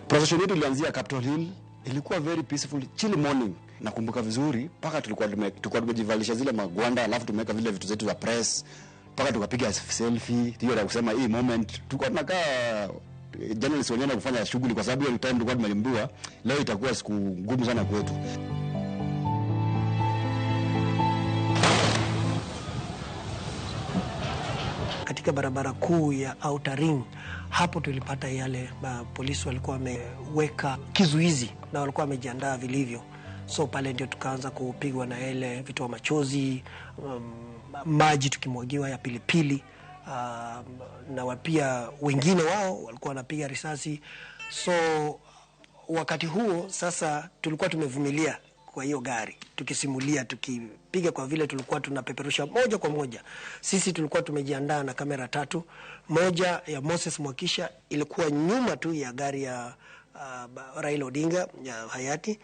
Procession yetu ilianzia Capitol Hill, ilikuwa very peaceful, chill morning. Nakumbuka vizuri, paka tulikuwa tumejivalisha zile magwanda, alafu tumeweka vile vitu zetu za press, paka tukapiga selfie. Hiyo ndio kusema hii moment tulikuwa tunakaa journalists wenyewe kufanya shughuli, kwa sababu hiyo time tulikuwa tumelimbiwa leo itakuwa siku ngumu sana kwetu. Katika barabara kuu ya Outer Ring, hapo tulipata yale polisi walikuwa wameweka kizuizi na walikuwa wamejiandaa vilivyo. So pale ndio tukaanza kupigwa na ile vitu wa machozi, maji tukimwagiwa ya pilipili, na pia wengine wao walikuwa wanapiga risasi. So wakati huo sasa tulikuwa tumevumilia kwa hiyo gari, tukisimulia, tukipiga, kwa vile tulikuwa tunapeperusha moja kwa moja. Sisi tulikuwa tumejiandaa na kamera 3, moja ya Moses Mwakisha ilikuwa nyuma tu ya gari ya Raila Odinga ya hayati,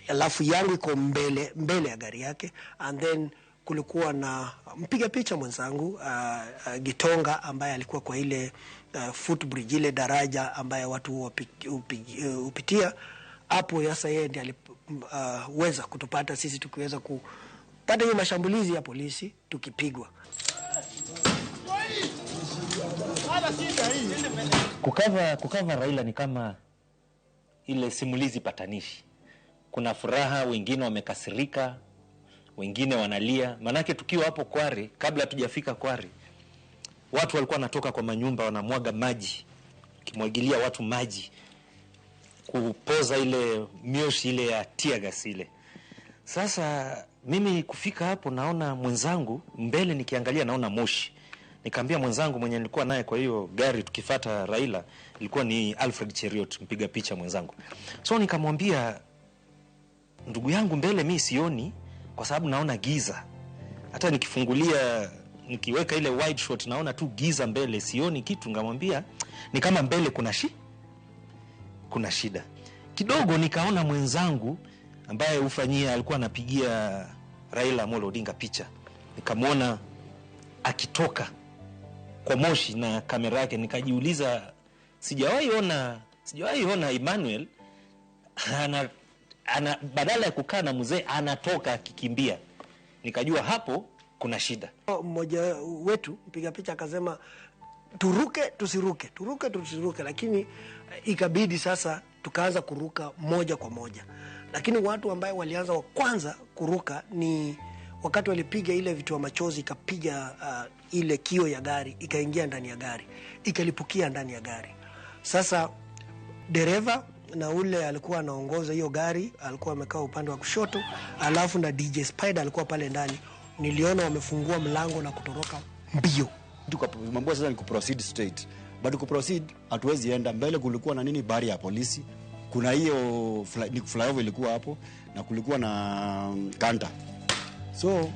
alafu yangu iko mbele ya gari yake, and then kulikuwa na mpiga picha mwenzangu Gitonga ambaye alikuwa kwa ile footbridge, ile daraja ambaye watu upitia hapo. Sasa yeye ndiye aliweza kutupata sisi tukiweza kupata hiyo mashambulizi ya polisi tukipigwa. Kukava Raila ni kama ile simulizi patanishi. Kuna furaha, wengine wamekasirika, wengine wanalia. Manake tukiwa hapo Kware, kabla tujafika Kware, watu walikuwa wanatoka kwa manyumba wanamwaga maji, kimwagilia watu maji kupoza ile mioshi ile ya tear gas ile. Sasa mimi kufika hapo naona mwenzangu mbele, nikiangalia naona moshi. Nikamwambia mwenzangu mwenye nilikuwa naye kwa hiyo gari tukifuata Raila, ilikuwa ni Alfred Cheriot, mpiga picha mwenzangu. So nikamwambia, ndugu yangu, mbele mimi sioni kwa sababu naona giza. Hata nikifungulia nikiweka ile wide shot naona tu giza mbele, sioni kitu. Ngamwambia ni kama mbele kuna shida. Kidogo nikaona mwenzangu ambaye ufanyia alikuwa anapigia Raila Amolo Odinga picha. Nikamwona akitoka kwa moshi na kamera yake. Nikajiuliza, sijawahi ona Emmanuel ana badala ya kukaa na mzee anatoka akikimbia. Nikajua hapo kuna shida. Mmoja wetu mpiga picha akasema turuke tusiruke, lakini ikabidi sasa tukaanza kuruka moja kwa moja. Lakini watu ambao walianza wa kwanza kuruka ni wakati walipiga ile vitu wa machozi, ikapiga ile kio ya gari, ikaingia ndani ya gari, ikalipukia ndani ya gari. Sasa dereva na ule alikuwa anaongoza hiyo gari alikuwa amekaa upande wa kushoto, alafu na DJ Spider alikuwa pale ndani. Niliona wamefungua mlango na kutoroka mbio. Mambo sasa ni kuproceed straight. Bado kuproceed hatuwezi enda mbele. Kulikuwa na nini, bari ya polisi, kuna hiyo flyover ilikuwa hapo, na kulikuwa na kanta. So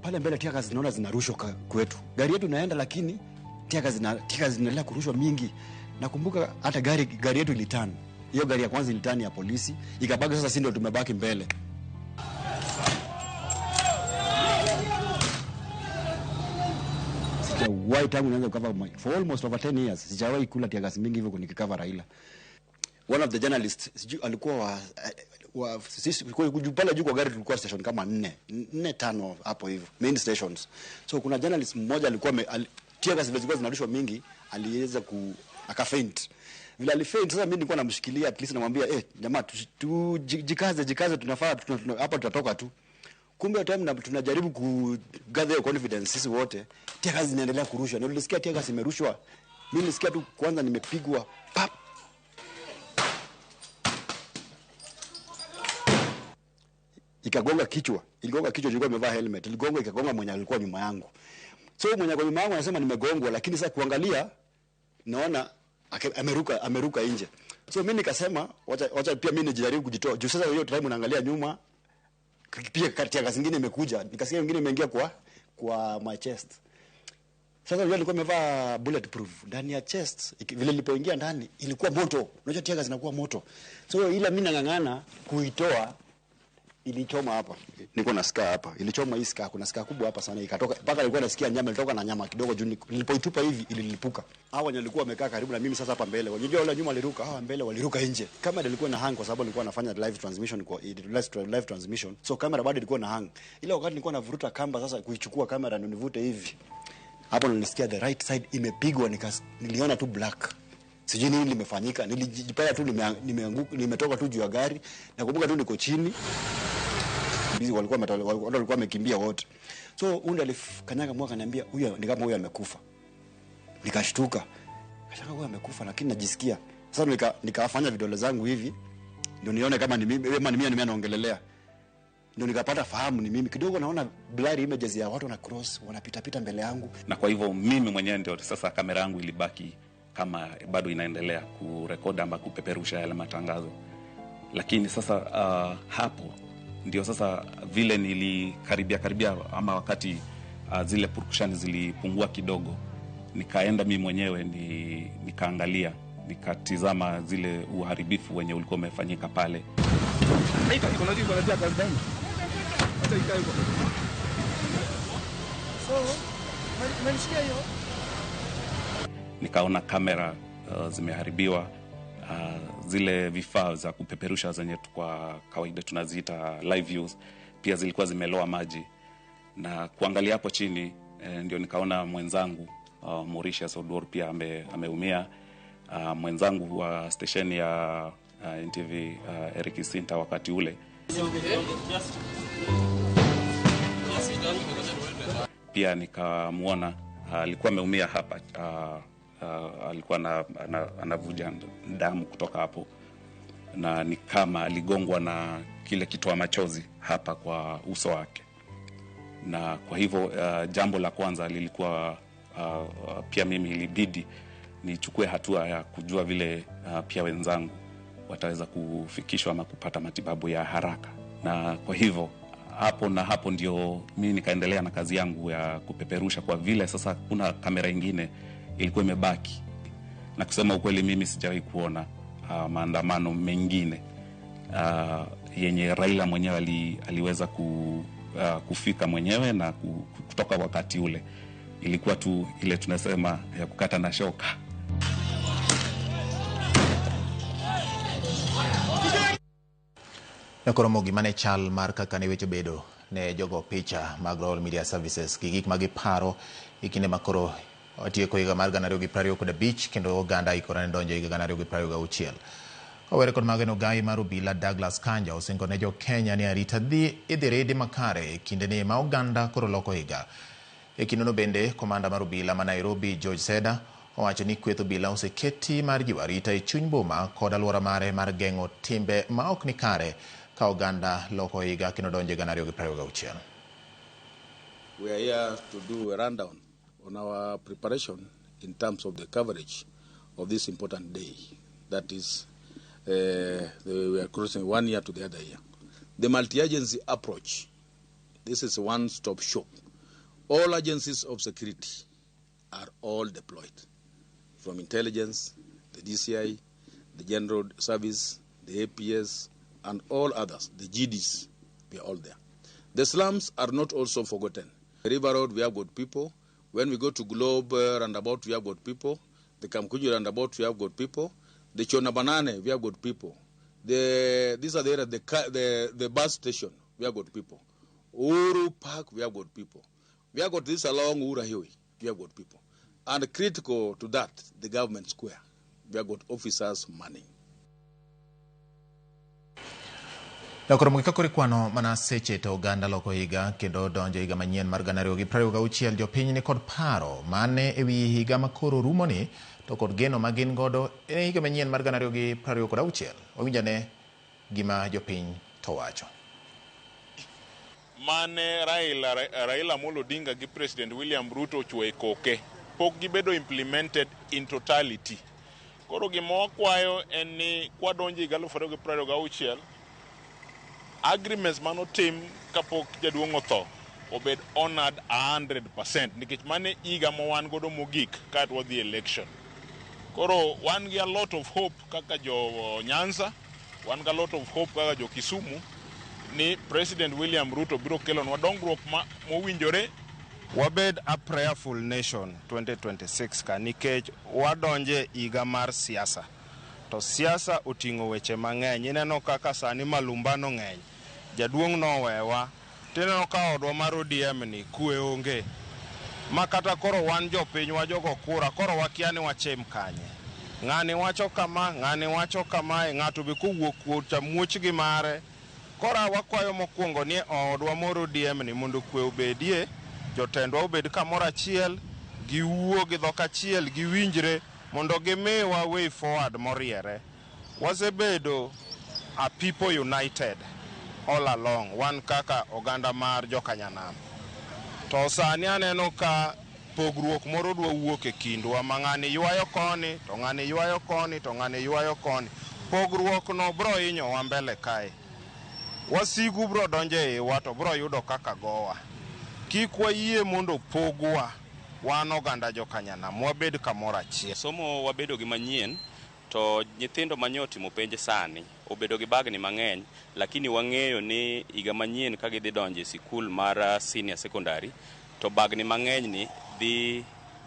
pale mbele tiaka zinaona zinarushwa kwetu. Gari yetu inaenda, lakini tiaka zinaendelea kurushwa mingi. Nakumbuka hata gari yetu ilitana. Hiyo gari ya kwanza ilitani ya polisi, ikabaki sasa sisi ndio tumebaki mbele. Sijawahi tangu nianze kukava for almost over 10 years. Sijawahi kula tiagasi mingi hivyo nikikava Raila. One of the journalists alikuwa sisi pale juu kwa gari tulikuwa station kama 4-5 hapo hivyo, main stations. So kuna journalist mmoja alikuwa tiagasi zilikuwa zinarushwa mingi, aliweza akafaint. Vile alifaint, sasa mimi nilikuwa namshikilia, at least namwambia jamaa jikaze, tunafaa hapa tutatoka tu. Kumbe time tunajaribu ku gather confidence sisi wote, tiagasi zinaendelea kurushwa. Na nilisikia tiagasi imerushwa, mimi nilisikia tu kwanza nimepigwa pap, ikagonga kichwa. Iligonga kichwa, ilikuwa imevaa helmet. Iligonga ikagonga mwenye alikuwa nyuma yangu. So mwenye alikuwa nyuma yangu anasema nimegongwa, lakini sasa kuangalia naona ameruka nje. So mimi nikasema wacha pia mimi nijaribu kujitoa. Juu sasa hiyo time unaangalia nyuma, pia kati ya zingine imekuja, nikasikia nyingine imeingia kwa my chest. Sasa yule alikuwa amevaa bulletproof ndani ya chest. Vile nilipoingia ndani ilikuwa moto. Unajua tiaga zinakuwa moto. So ila mimi nangangana kuitoa, ilichoma hapa. Niko na scar hapa. Ilichoma hii scar, kuna scar kubwa hapa sana, ikatoka mpaka nilikuwa nasikia nyama, ilitoka na nyama kidogo juu nilipoitupa hivi ililipuka. Hao wenye walikuwa wamekaa karibu na mimi sasa hapa mbele, wajua wale nyuma waliruka, hao mbele waliruka nje. Kamera ilikuwa na hang kwa sababu nilikuwa nafanya live transmission. So kamera bado ilikuwa na hang. Ile wakati nilikuwa navuruta kamba sasa kuichukua kamera ndio nivute hivi, hapo nilisikia the right side imepigwa, niliona tu black. Sijui nini limefanyika, nilijipaya tu nimeanguka, nimetoka tu juu ya gari, nakumbuka tu niko chini. Bizi walikuwa wamekimbia wote. So unde alikanyaga mwaka ananiambia huyu ni kama huyu amekufa. Nikashtuka. Kashaka huyu amekufa, lakini najisikia. Sasa nikafanya vidole zangu hivi ndio nione kama ni mimi naongelelea. Ndio nikapata fahamu ni mimi. Kidogo naona blurry images ya watu wana cross, wanapita mbele yangu. Na kwa hivyo mimi mwenyewe ndio sasa kamera yangu ilibaki kama bado inaendelea kurekodi ama kupeperusha yale matangazo. Lakini sasa hapo ndio sasa vile nilikaribia ama wakati zile purukushani zilipungua kidogo, nikaenda mimi mwenyewe nikaangalia nikatizama zile uharibifu wenye ulikuwa umefanyika pale. Nikaona kamera zimeharibiwa, zile vifaa za kupeperusha zenye kwa kawaida tunaziita live views pia zilikuwa zimeloa maji, na kuangalia hapo chini ndio nikaona mwenzangu Mauritius Odwor pia ameumia. Mwenzangu wa station ya NTV Eric Sinta wakati ule pia nikamuona alikuwa ameumia hapa, alikuwa anavuja damu kutoka hapo, na ni kama aligongwa na kile kitoa machozi hapa kwa uso wake. Na kwa hivyo jambo la kwanza lilikuwa pia mimi ilibidi nichukue hatua ya kujua vile pia wenzangu wataweza kufikishwa ama kupata matibabu ya haraka. Na kwa hivyo hapo ndio mimi nikaendelea na kazi yangu ya kupeperusha, kwa vile sasa kuna kamera ingine ilikuwa imebaki. Na kusema ukweli, mimi sijawahi kuona maandamano mengine yenye Raila mwenyewe aliweza kufika mwenyewe na kutoka wakati ule. Ilikuwa tu ile tunasema ya kukata na shoka. Nakoromogi mane chal mar kaka ne weche bedo ne jogo picha mag Royal Media Services gik magiparo ikinde makoro otieko higa mar 2025 kendo oganda ikora ne donjo higa 2026. Kowere kod mageno gai mar obila Douglas Kanja osingo ne jo Kenya ni arita idhi redi makare kinde ni ma oganda koro loko higa. Kindono bende komanda mar obila ma Nairobi George Seda owacho ni kweth obila oseketi mar jiwo arita e chuny boma kod alwora mare mar geng'o timbe ma ok ni kare ka oganda loko higa kendo donjo higa 2026. We are here to do a rundown on our preparation in terms of the coverage of this important day. That is, we are crossing 1 year to the other year. The multi-agency approach, this is a one-stop shop. All agencies of security are all deployed, from intelligence, the DCI, the General Service, the APS, and all others, the GDs, we are all there. The slums are not also forgotten. The River Road, we have got people. When we go to Globe roundabout, we have got people. The Kamkuji roundabout, we have got people. The Chona Banane, we have got people. These are the bus station, we have got people. Uru Park, we have got people. We have got this along Ura Hiwi, we have got people. And critical to that, the government square, we have got officers manning. Nakoromo kikakori kwano mana seche to oganda loko higa kendo donjo higa manyien mar 2026 jopiny ni kod paro mane ewi higa makoro rumo ni to kod geno magin godo e higa manyien mar 2026. Owinjane gima jopiny to wacho. Mane Raila Amolo Odinga gi President William Ruto chwe koke pok gibedo implemented in totality. Koro gima wakwayo en ni kwadonjo higa 2026 agreements manotim kapok jaduong' otho obed honored 100% nikech mane higa ma wan godo mogik ka wadhi election. Koro wan gi a lot of hope kaka jo Nyanza, wan gi a lot of hope kaka jo Kisumu ni President William Ruto biro kelonwa dongruok mowinjore. Wabed a prayerful nation 2026 ka nikech wadonje higa mar siasa. To siasa oting'o weche mang'eny. Ineno kaka sani malumbano ng'eny. Jaduong' nowewa. Tineno ka odwa mar ODM ni kwe onge. Makata koro wan jopiny wa jogo kura koro wakia ni wachem kanye. Ng'ani wacho kama, ng'ani wacho kama, ng'ato be kowuok kuota muoch gi mare. Kora wakwayo mokwongo ni odwa mar ODM ni mondo kwe obedie, jotendwa obed kamoro achiel, giwuo gi dhok achiel, giwinjre mondo gimiwa way forward moriere. Wasebedo a people united all along, wan kaka oganda mar jokanyanam. To sani aneno ka pogruok moro dwa wuok e kindwa, ma ng'ani ywayo koni, to ng'ani ywayo koni, to ng'ani ywayo koni. Pogruok no bro hinyowa mbele kae. Wasigu bro donje iwa to bro yudo kaka gowa. Kik wayie mondo pogwa wan oganda jokanyanam, wabed kamoro achiel. Somo wabedo gi manyien to nyithindo manyotimo penj sani obedo gi bagni mang'eny, lakini wang'eyo ni higa manyien ka gidhi donjo e sikul mar senior secondary to bagni mang'eny ni dhi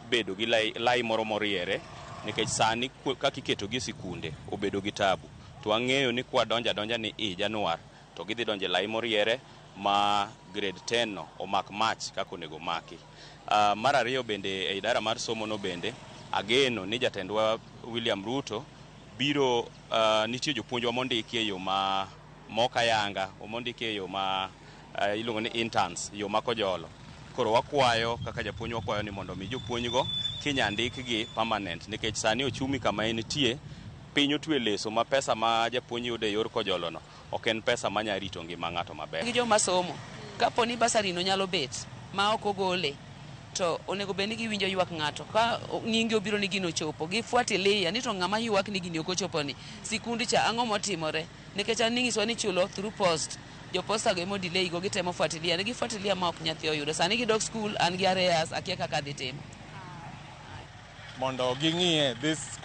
bedo gi lai moro moriere, nikech sani kaka iketo gi sikunde obedo gi tabu. To wang'eyo ni kwa donja ni Januar to gidhi donjo e lai moriere ma grade 10 no omak mach kako onego maki. Mar ariyo bende e idara mar somo no bende ageno ni jatendwa William Ruto biro nitie jopuonjwa mondiki e yo ma mokayanga, mondiki e yo ma iluongo ni interns, yo ma kojolo. Koro wakwayo kaka japuonj wakwayo ni mondo mi jopuonjgo kinya ndikgi permanent, nikech sani ochumi kama entie piny otwe leso ma pesa ma japuonj yudo e yor kojolo no ok en pesa manya rito ngima ng'ato maber. Gi joma somo kapo ni basari no nyalo bet ma ok ogole to onego bed ni giwinjo ywak ng'ato ka nyingi obiro ni gino chopo gifuatilia ni to ng'ama ywak ni gino okochopo ni sikundi cha ang'o motimore, nikech an ning'iswa ni chulo through post jo posta go emo delay go gitemo fuatilia, ne gifuatilia ma ok nyathi oyudo. Sani gidok school an gi arrears akia kaka dhi timo mondo ging'ie this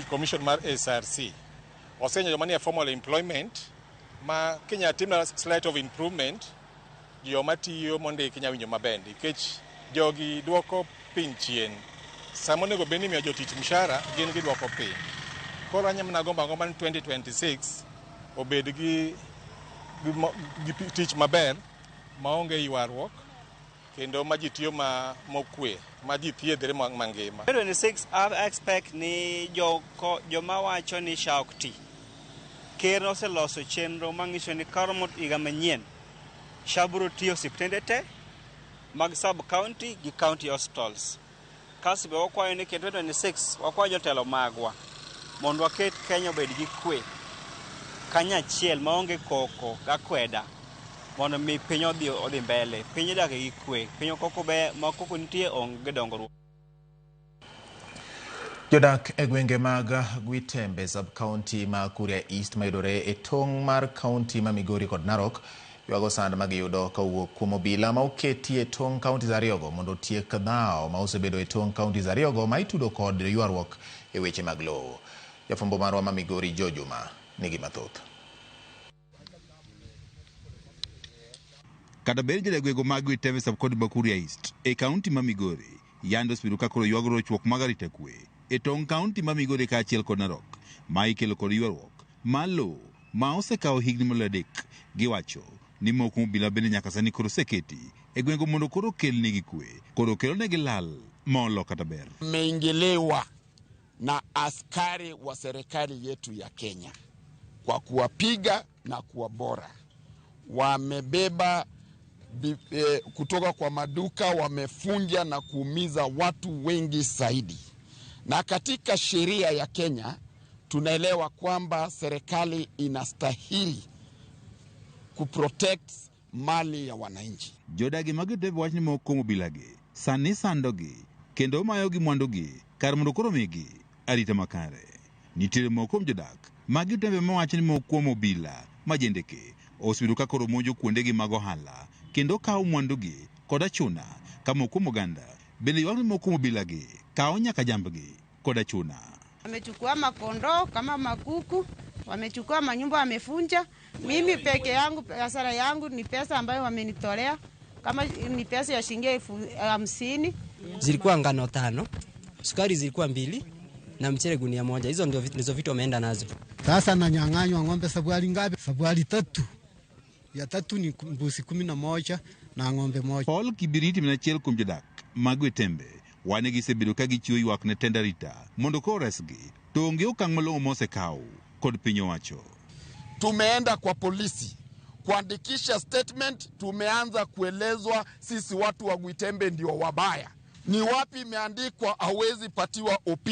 commission mar SRC osenyo joma nie formal employment ma Kenya timna slight of improvement joma tiyo mondiki nya winjo maber, nikech jogi duoko piny chien. Sama onego bed ni miyo jotich mshahara gin giduoko piny. Koro anyamna gomba ni 2026 obed gi tich maber maonge ywaruok kendo ma ji tiyo mokwe ma ji thiedhre mangima. 2026 I expect ni joma wacho ni Shaukti ker oseloso chenro mang'iso ni karomo higa manyien Shaburo tiyo osiptende te mag sub county gi county hospitals. Kaso be wakwayo ni 2026 wakwayo jotelo magwa mondo waket Kenya obed gi kwe kanyachiel maonge koko gakweda mondo mi piny odhi mbele. Piny dak gi kwe, piny koko be ma koko nitie onge dongruok. Jodak e gwenge mag Gwitembe sub-county ma Kuria East mayudore e tong' mar county ma Migori kod Narok ywago sand ma giyudo kawuok kuom obila ma oketi e tong' counties ariyogo mondo otiek dhao ma osebedo e tong' counties ariyogo ma itudo kod ywaruok e weche mag lowo. Jafwambo marwa ma Migori Jojuma nigi mathoth. Kata bed jodagwego mag Gwitembe sub-county ma Kuria East e county ma Migori yando osebedo ka koro ywago rochruok mag arita kwe e tong' county ma Migori kaachiel kod Narok ma ikelo kod ywaruok mar lowo ma osekawo higni moloyo 3. Giwacho ni moko obila bende nyaka sani koro oseketi e gwengo mondo koro kelnegi kwe koro kelonegi lal molo kata ber. Meingiliwa na askari wa serikali yetu ya Kenya kwa kuwapiga na kuwabora. Wamebeba kutoka kwa maduka, wamefunja na kuumiza watu wengi zaidi. Na katika sheria ya Kenya tunaelewa kwamba serikali inastahili kuprotect mali ya wananchi. Jodagi mag Gwitembe wach ni moko mobilagi sani sandogi kendo mayogi mwandugi kar mondo koro migi arita makare. Nitiere moko jodak mag Gwitembe mawacho ni moko mobila majendeke osebedo ka koro monjo kuondegi mag ohala kendo kawo mwandugi kod achuna ka moko moganda bende ywak ni moko mobilagi kawo nyaka jambgi kod achuna. Wamechukua makondoo kama makuku, wamechukua manyumba, wamefunja. Mimi peke yangu hasara yangu ni pesa ambayo wamenitolea, kama ni pesa ya shilingi 50. Zilikuwa ngano 5, sukari zilikuwa 2 na mchele gunia 1. Hizo ndizo vitu wameenda nazo. Sasa nanyang'anywa ng'ombe sabuali ngapi? Sabuali 3. Ya 3 ni mbuzi 11 na ng'ombe 1. Paul Kibiriti mnachiel kuom jodak mag Gwitembe wane gisebedo ka gichiwo ywak ne tend arita mondo koro resgi to onge okang' malong'o mosekawo kod piny owacho. Tumeenda kwa polisi kuandikisha statement, tumeanza kuelezwa sisi watu wa Gwitembe ndio wabaya. Ni wapi imeandikwa hawezi patiwa OP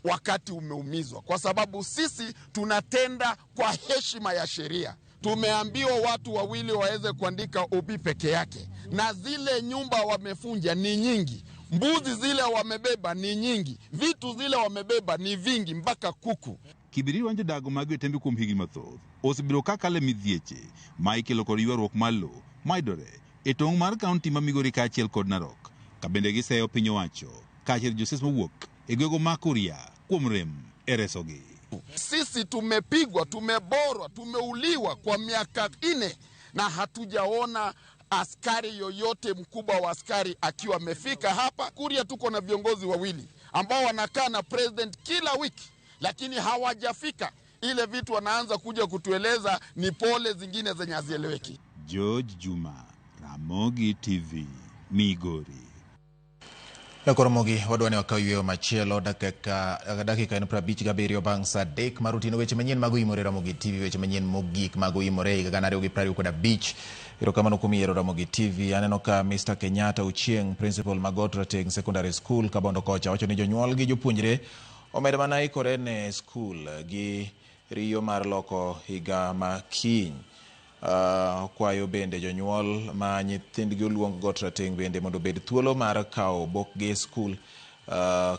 wakati umeumizwa? Kwa sababu sisi tunatenda kwa heshima ya sheria. Tumeambiwa watu wawili waweze kuandika OP peke yake, na zile nyumba wamefunja ni nyingi, mbuzi zile wamebeba ni nyingi, vitu zile wamebeba ni vingi mpaka kuku. Kibiriti wanjo dago mag Gwitembe kuom higni mathoth osebedo ka kale midhieche ma ikelo kod ywaruok mar lowo maidore e tong' mar kaunti ma Migori kaachiel kod Narok ka bende giseyo piny owacho kaachiel josiasa mowuok e gwego ma Kuria kuom rem eresogi. Sisi tumepigwa, tumeborwa, tumeuliwa kwa miaka 4 na hatujaona askari yoyote mkubwa wa askari akiwa amefika hapa. Kuria tuko na viongozi wawili ambao wanakaa na president kila wiki, lakini hawajafika. Ile vitu wanaanza kuja kutueleza ni pole zingine zenye hazieleweki. George Juma, Ramogi TV, Migori. Koromogi wadwane wakawiyeo machielo dakika 57 bang' saa 3 marutino weche manyien mag imore Ramogi TV, weche manyien mogik mag imore higa 2025. Erokamano kuom yiero Ramogi TV. Aneno ka Mr. Kenyatta Ochieng, principal Magot Rateng Secondary School Kabondo kocha, wacho ni jonyuol gi jopuonjre omed mana ikore ne school gi riyo mar loko higa makiny. Kwayo bende jonyuol ma nyithindgi oluong Got Rateng bende mondo bed thuolo mar kawo bokgi school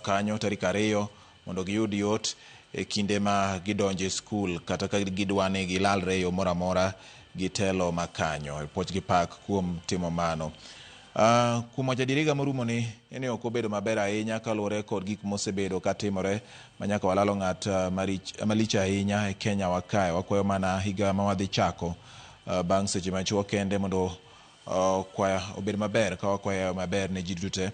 kanyo tarik 2 mondo giyud yot e kinde ma gidonje school, kata ka gidwane gilalre yo mora mora gitelo makanyo. Pochgi pak kuom timo mano. Kuom wajadiriga morumo ni ene ok obedo maber ahinya kaluwore kod gik mosebedo katimore manyaka walalo ng'at malich ahinya e Kenya wakae. Wakwayo mana higa ma wadhi chako bang' seche machuok kende mondo kwaya obed maber ka wakwayo maber ne ji duto.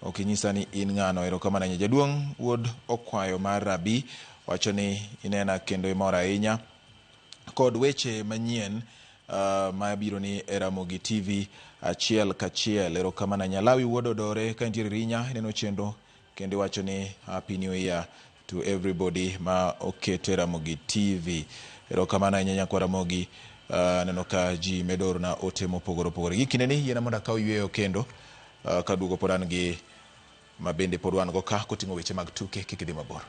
Ok inyisa ni in ng'ano. Erokamano ahinya. Jaduong' wuod okwayo mar Rabi wacho ni inena kendo imor ahinya kod weche manyien ma biro ni Ramogi TV achiel kachiel. Erokamano Nyalawi wuod Odore ka nitiere rinya ineno chendo kendo wacho ni happy new year to everybody ma okete Ramogi TV. Erokamano ahinya kwa Ramogi. Neno ka ji medor na ote mopogore opogore. Gikine ni yena monda ka oyweyo kendo kadugo podan gi mabende podwan go ka koting'o weche mag tuke kik dhi mabor.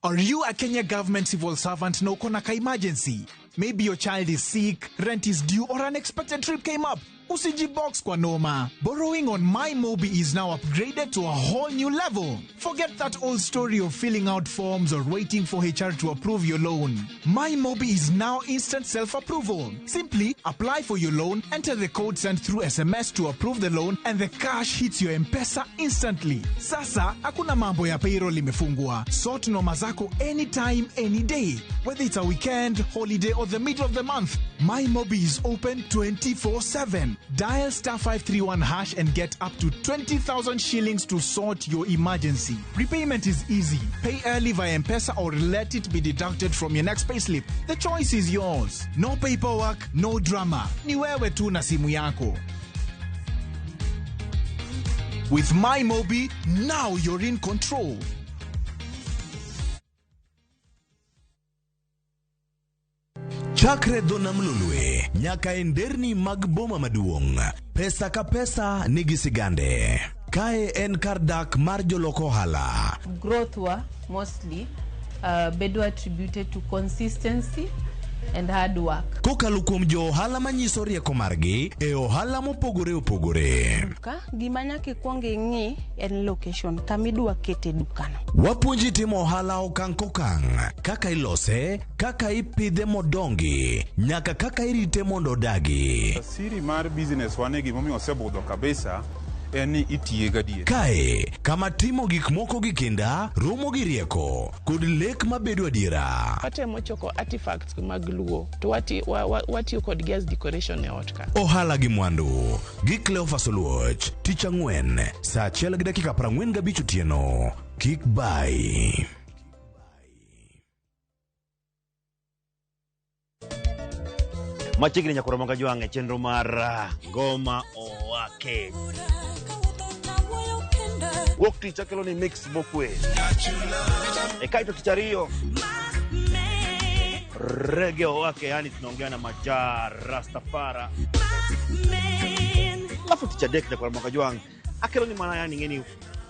Are you a Kenya government civil servant na uko na ka emergency? Maybe your child is sick, rent is due, or unexpected trip came up. Usijibox kwa noma. Borrowing on MyMobi is now upgraded to a whole new level. Forget that old story of filling out forms or waiting for HR to approve your loan. MyMobi is now instant self-approval. Simply apply for your loan, enter the code sent through SMS to approve the loan, and the cash hits your M-Pesa instantly. Sasa, hakuna mambo ya payroll imefungwa. Sort noma zako anytime, any day. Whether it's a weekend, holiday, or the middle of the month, MyMobi is open 24/7. Dial *531# and get up to 20,000 shillings to sort your emergency. Repayment is easy. Pay early via M-Pesa or let it be deducted from your next payslip. The choice is yours. No paperwork, no drama. Ni wewe tu na simu yako. With MyMobi, now you're in control. Chakre dona mlulwe, nyaka enderni mag boma maduong'. Pesa ka pesa nigi sigande. Kae en kardak mar joloko hala. Growth wa mostly bedo attributed to consistency and hard work. Kokalo kuom jo ohala manyiso rieko margi e ohala mopogore opogore. Gima nyaka ikuong ing'i en location kamidwa kete dukano. Wapuonji timo ohala okang' kokang', kaka ilose, kaka ipidhe modongi, nyaka kaka irite mondo odagi. Siri mar business wane gimomiyo osebudho kabisa eni itiye gadier. Kae, kama timo gik moko gi kinda, romo gi rieko, kod lek mabedo adiera. Watemo choko artifacts mag luo, to watiyo kod gas decoration e ot ka. Ohala gi mwandu, gi Cleophas Oluoch, tich ang'wen, saa 1:45 otieno. Kik bai. Machiegni nyakoro monga jwange chenro mar ngoma owake. Wok ticha kelo ni mix bokwe. Kaito tichario. Reggae owake, yani tunaongea na Majar Rastafara. Alafu ticha dek nyakoro monga jwange. Akelo ni mana yani ngeni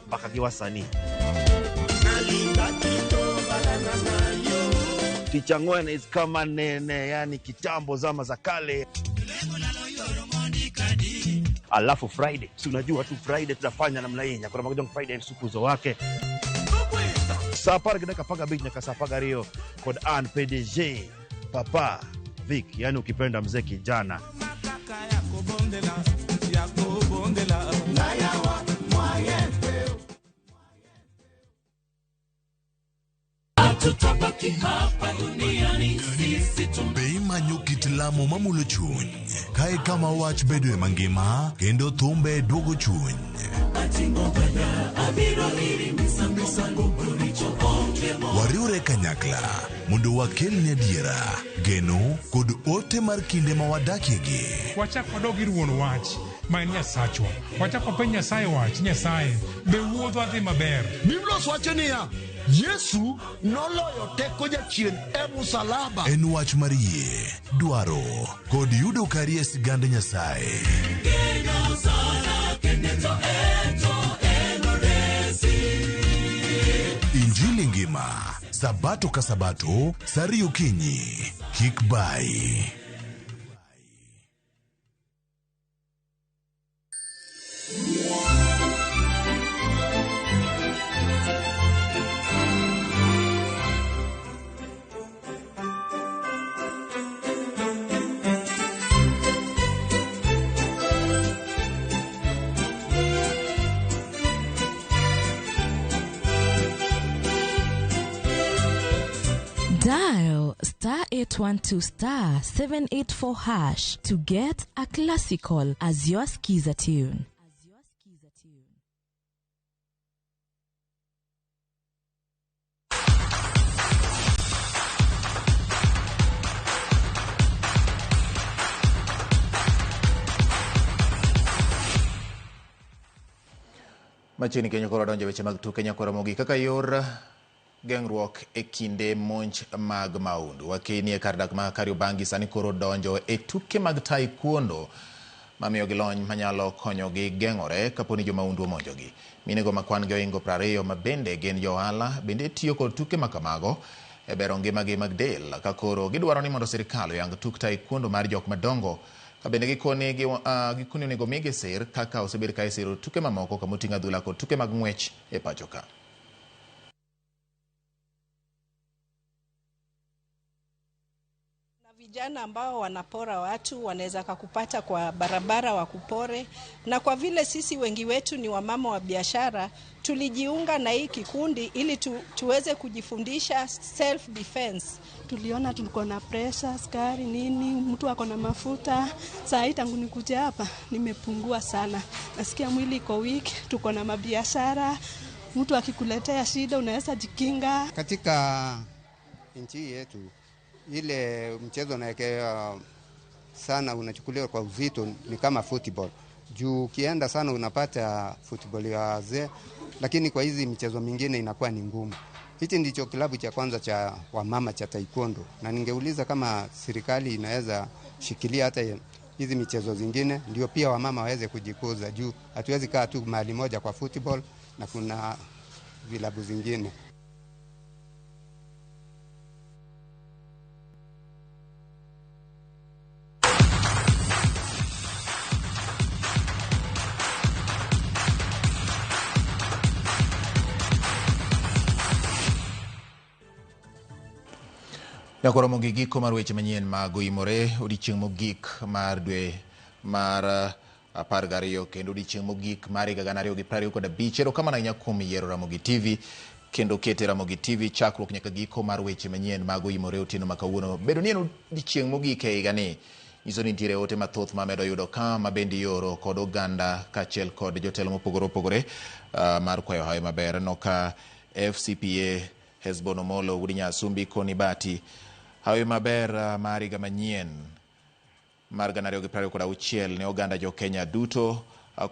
baka kiwasani. Ticha ngwen is kama nene, yani kitambo zama za kale. Alafu Friday, si unajua tu Friday tunafanya namna hii, nyakora magojong Friday supu zo wake. Sapar gina kapaga big nyaka sapaga rio kod an PDG Papa Vic, yani ukipenda mzee kijana. Tutabaki hapa duniani sisi tumbe manyuki tilamo mamulo chuny kae kama wach bedo e mangima kendo thumbe duogo chuny wariure kanyakla mondo wakelni adiera geno kod ote mar kinde ma wadakiegi. Wachak wadogi ruono wach ma en Nyasachwa. Wachak wapenj Nyasaye wach, Nyasaye be wuodho adhi maber. Biblos wacho niya, Yesu noloyo teko jachien e msalaba. En wach mar yie, dwaro kod yudo kari e sigand Nyasaye. Injili ngima, sabato ka sabato, sari okinyi, kik bai. Dial *812*784# to get a classical as your skiza tune. Machini Kenya koro donjo weche mag tuke nyakoro mogi kaka yor gengruok e kinde monj mag maundu. Wakeni e kardak ma Kariobangi sani koro donjo e tuke mag taekwondo mamiyo gilony manyalo konyogi geng'ore kaponi jo maundu omonjogi. Minego makwan gi oingo 20 ma bende gen johala bende tiyo kod tuke makamago e bero ngimagi mag del ka koro gidwaro ni mondo sirikal oyang tuk taekwondo mar jok madongo ka bende gikoni onego migi sir kaka osebed ka isiro tuke mamoko kamoting'o adhula kod tuke mag ng'wech e pacho ka. Vijana ambao wanapora watu wanaweza kukupata kwa barabara wakupore, na kwa vile sisi wengi wetu ni wamama wa biashara, tulijiunga na hii kikundi ili tuweze kujifundisha self defense. Tuliona tulikuwa na pressure, sukari nini, mtu ako na mafuta. Saa hii tangu nikuja hapa nimepungua sana. Nasikia mwili iko weak, tuko na mabiashara. Mtu akikuletea shida unaweza jikinga. Katika nchi yetu ile mchezo naekea sana unachukuliwa kwa uzito ni kama football. Juu ukienda sana unapata football ya wazee, lakini kwa hizi michezo mingine inakuwa ni ngumu. Hichi ndicho kilabu cha kwanza cha wamama cha taekwondo, na ningeuliza kama serikali inaweza shikilia hata hizi michezo zingine ndio pia wamama waweze kujikuza, juu hatuwezi kaa tu mahali moja kwa football na kuna vilabu zingine. Nyakoro mogik giko mar weche manyien mag oimore odiochieng' mogik mar dwe mar 12 kendo odiochieng' mogik mar 2025. Erokamano ahinya kuom yiero Ramogi TV kendo kete Ramogi TV chakruok nyaka giko mar weche manyien mag oimore otieno ma kawuono. Bedo ni en odiochieng' mogik e higani nyiso ni nitiere ote mathoth ma medo yudo ka ma bende yoro kod oganda kaachiel kod jotelo mopogore opogore mar kwayo hayo maber. No ka FCPA Hesbon Omolo Wudi Nyasumbi koni bati hawe maber mar higa manyien mar 2026 ne oganda jo Kenya duto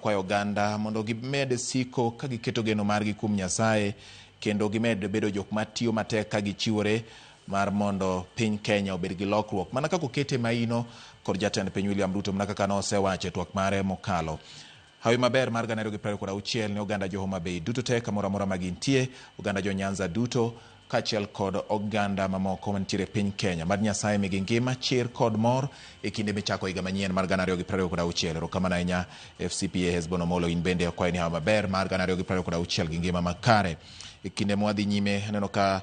kwayo oganda mondo gimed siko ka giketo geno margi kuom Nyasaye kendo gimed bedo jok matiyo matek ka gichiwore mar mondo piny Kenya obed gi lokruok mana kaka okete maino kod jatend piny William Ruto mana kaka nosewacho twak mare mokalo. Hawi maber mar 2026 ne oganda jo Homa Bay duto te kamoro amora magintie, oganda jo Nyanza duto kaachiel kod oganda mamoko mantiere piny Kenya. Mad Nyasaye migi ngima, chir kod mor e kinde michako higa manyien mar 2026. Erokamano ahinya FCPA Hesbon Omolo, in bende akwayo ni hawi maber mar 2026 gi ngima makare. E kinde mwadhi nyime aneno ka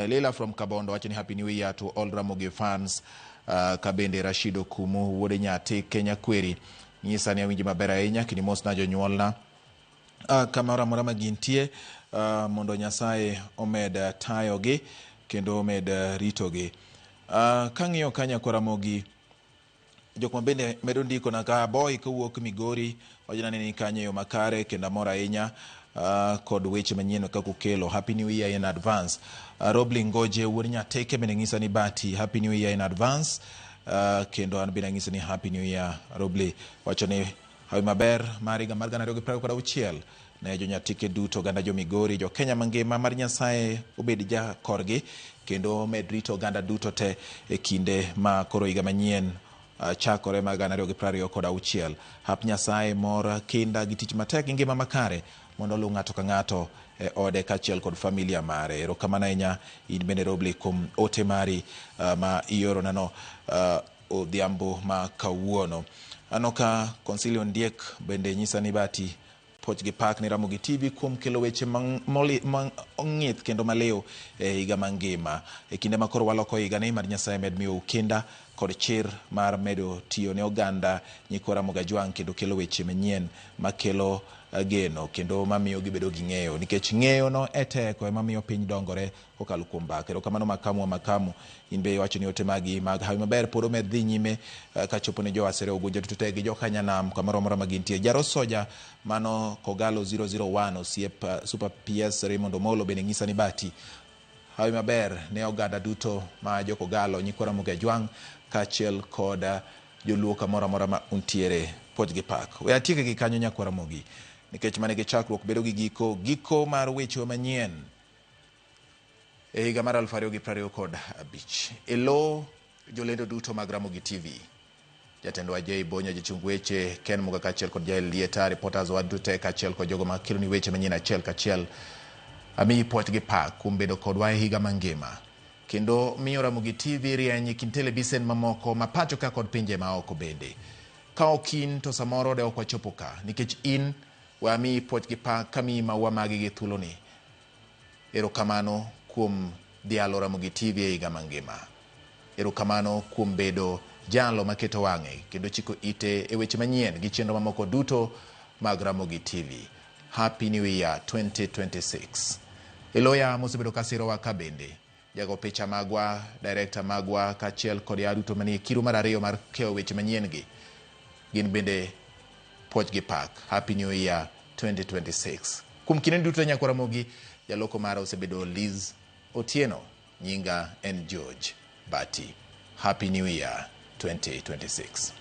Leila from Kabondo wacho ni happy new year to all Ramogi fans. kabende Rashido Kumu wuode Nyati Kenya Kweri nyisa ni awinji maber ahinya kini mos na jonyuolna kamora mora magintie mondo Nyasaye omed tayogi kendo omed ritogi. Kang'iyo kanya Kwaramogi jok mabende medo ndiko na ka boy kowuok Migori wajina ni kanyo yo makare kendo mora ahinya kod weche manyien kaka ukelo. Happy New Year in advance. Robling Ngoje wuod Nyateke bende ng'isa ni Bati Happy New Year in advance. Kendo an bende ng'isa ni Happy New Year Robli wacho ni hawi maber mari ga mar 2026 ne jo Nyatike duto ganda jo Migori jo Kenya mangima mar Nyasaye obed ja korgi kendo med rito ganda duto te e kinde ma koro higa manyien chakore mag 2026. Hap Nyasaye mor kinda gi tich matek ngima makare mondo lu ng'ato ka ng'ato e ode kachiel kod familia mare. Erokamano ahinya in bende Robli kuom ote mari ma ioro nano odhiambo ma kawuono. Anoka Consilio Ndiek bende nyisa ni Bati poch gi pak ni Ramogi TV kuom kelo weche ong'ith kendo maleo e higa mangima. E kinde ma koro waloko higa ni mar Nyasaye med miyo kinda kod chir mar medo tiyo ne oganda nyikwa Ramogi Ajwang' kendo kelo weche manyien makelo geno kendo mamiyo gibedo gi ng'eyo nikech ng'eyo no eteko ema miyo piny dongore kokalo kuom mbaka. Erokamano makamu in be wacho ni ote magi mag hawi maber pod omed dhi nyime ka chopo ne jo asere ogunje tutote gi jo Kanyanam kamoro mora magintie. Jaro Soja mano Kogalo 001 osiep Super PS Raymond Omolo bende ng'isa ni Bati hawi maber ne oganda duto ma jo Kogalo nyikwa Ramogi Ajwang' kachiel kod joluo kamoro mora ma untiere poch gi pak. We atieke gi kanyo nyakwa Ramogi nikech mane gi chakruok bedo gi giko mar weche manyien e higa mar 2025. Elo jolendo duto mag Ramogi TV jatendwa Jay Bonya jochung weche Ken Muga kachiel kod Jael Lieta reporters wa duto kachiel kod jogo makelo ni weche manyien achiel kachiel ami poch gi pak kuom bedo kodwa e higa mangima kendo miyo Ramogi TV rieny kin televisen mamoko mapacho ka kod pinje maoko bende. Ka okin to samoro de ok wachopo ka nikech in wami poch gi pak kami maua magi gi thulo ni. Erokamano kuom dialo Ramogi TV e higa mangima. Erokamano kuom bedo jalo maketo wang'e kendo chiko ite e weche manyien gi chenro mamoko duto mag Ramogi TV. Happy New Year 2026. Eloya mosebedo kasiro wa kabende jago picha magwa, director magwa kachiel kod yaduto mani kiru mar ariyo mar keo weche manyien gi gin bende poch gi pak. Happy New Year 2026. Kuom kinde duto nyakwa Ramogi jaloko mara osebedo Liz Otieno, nyinga en George Bati. Happy New Year 2026.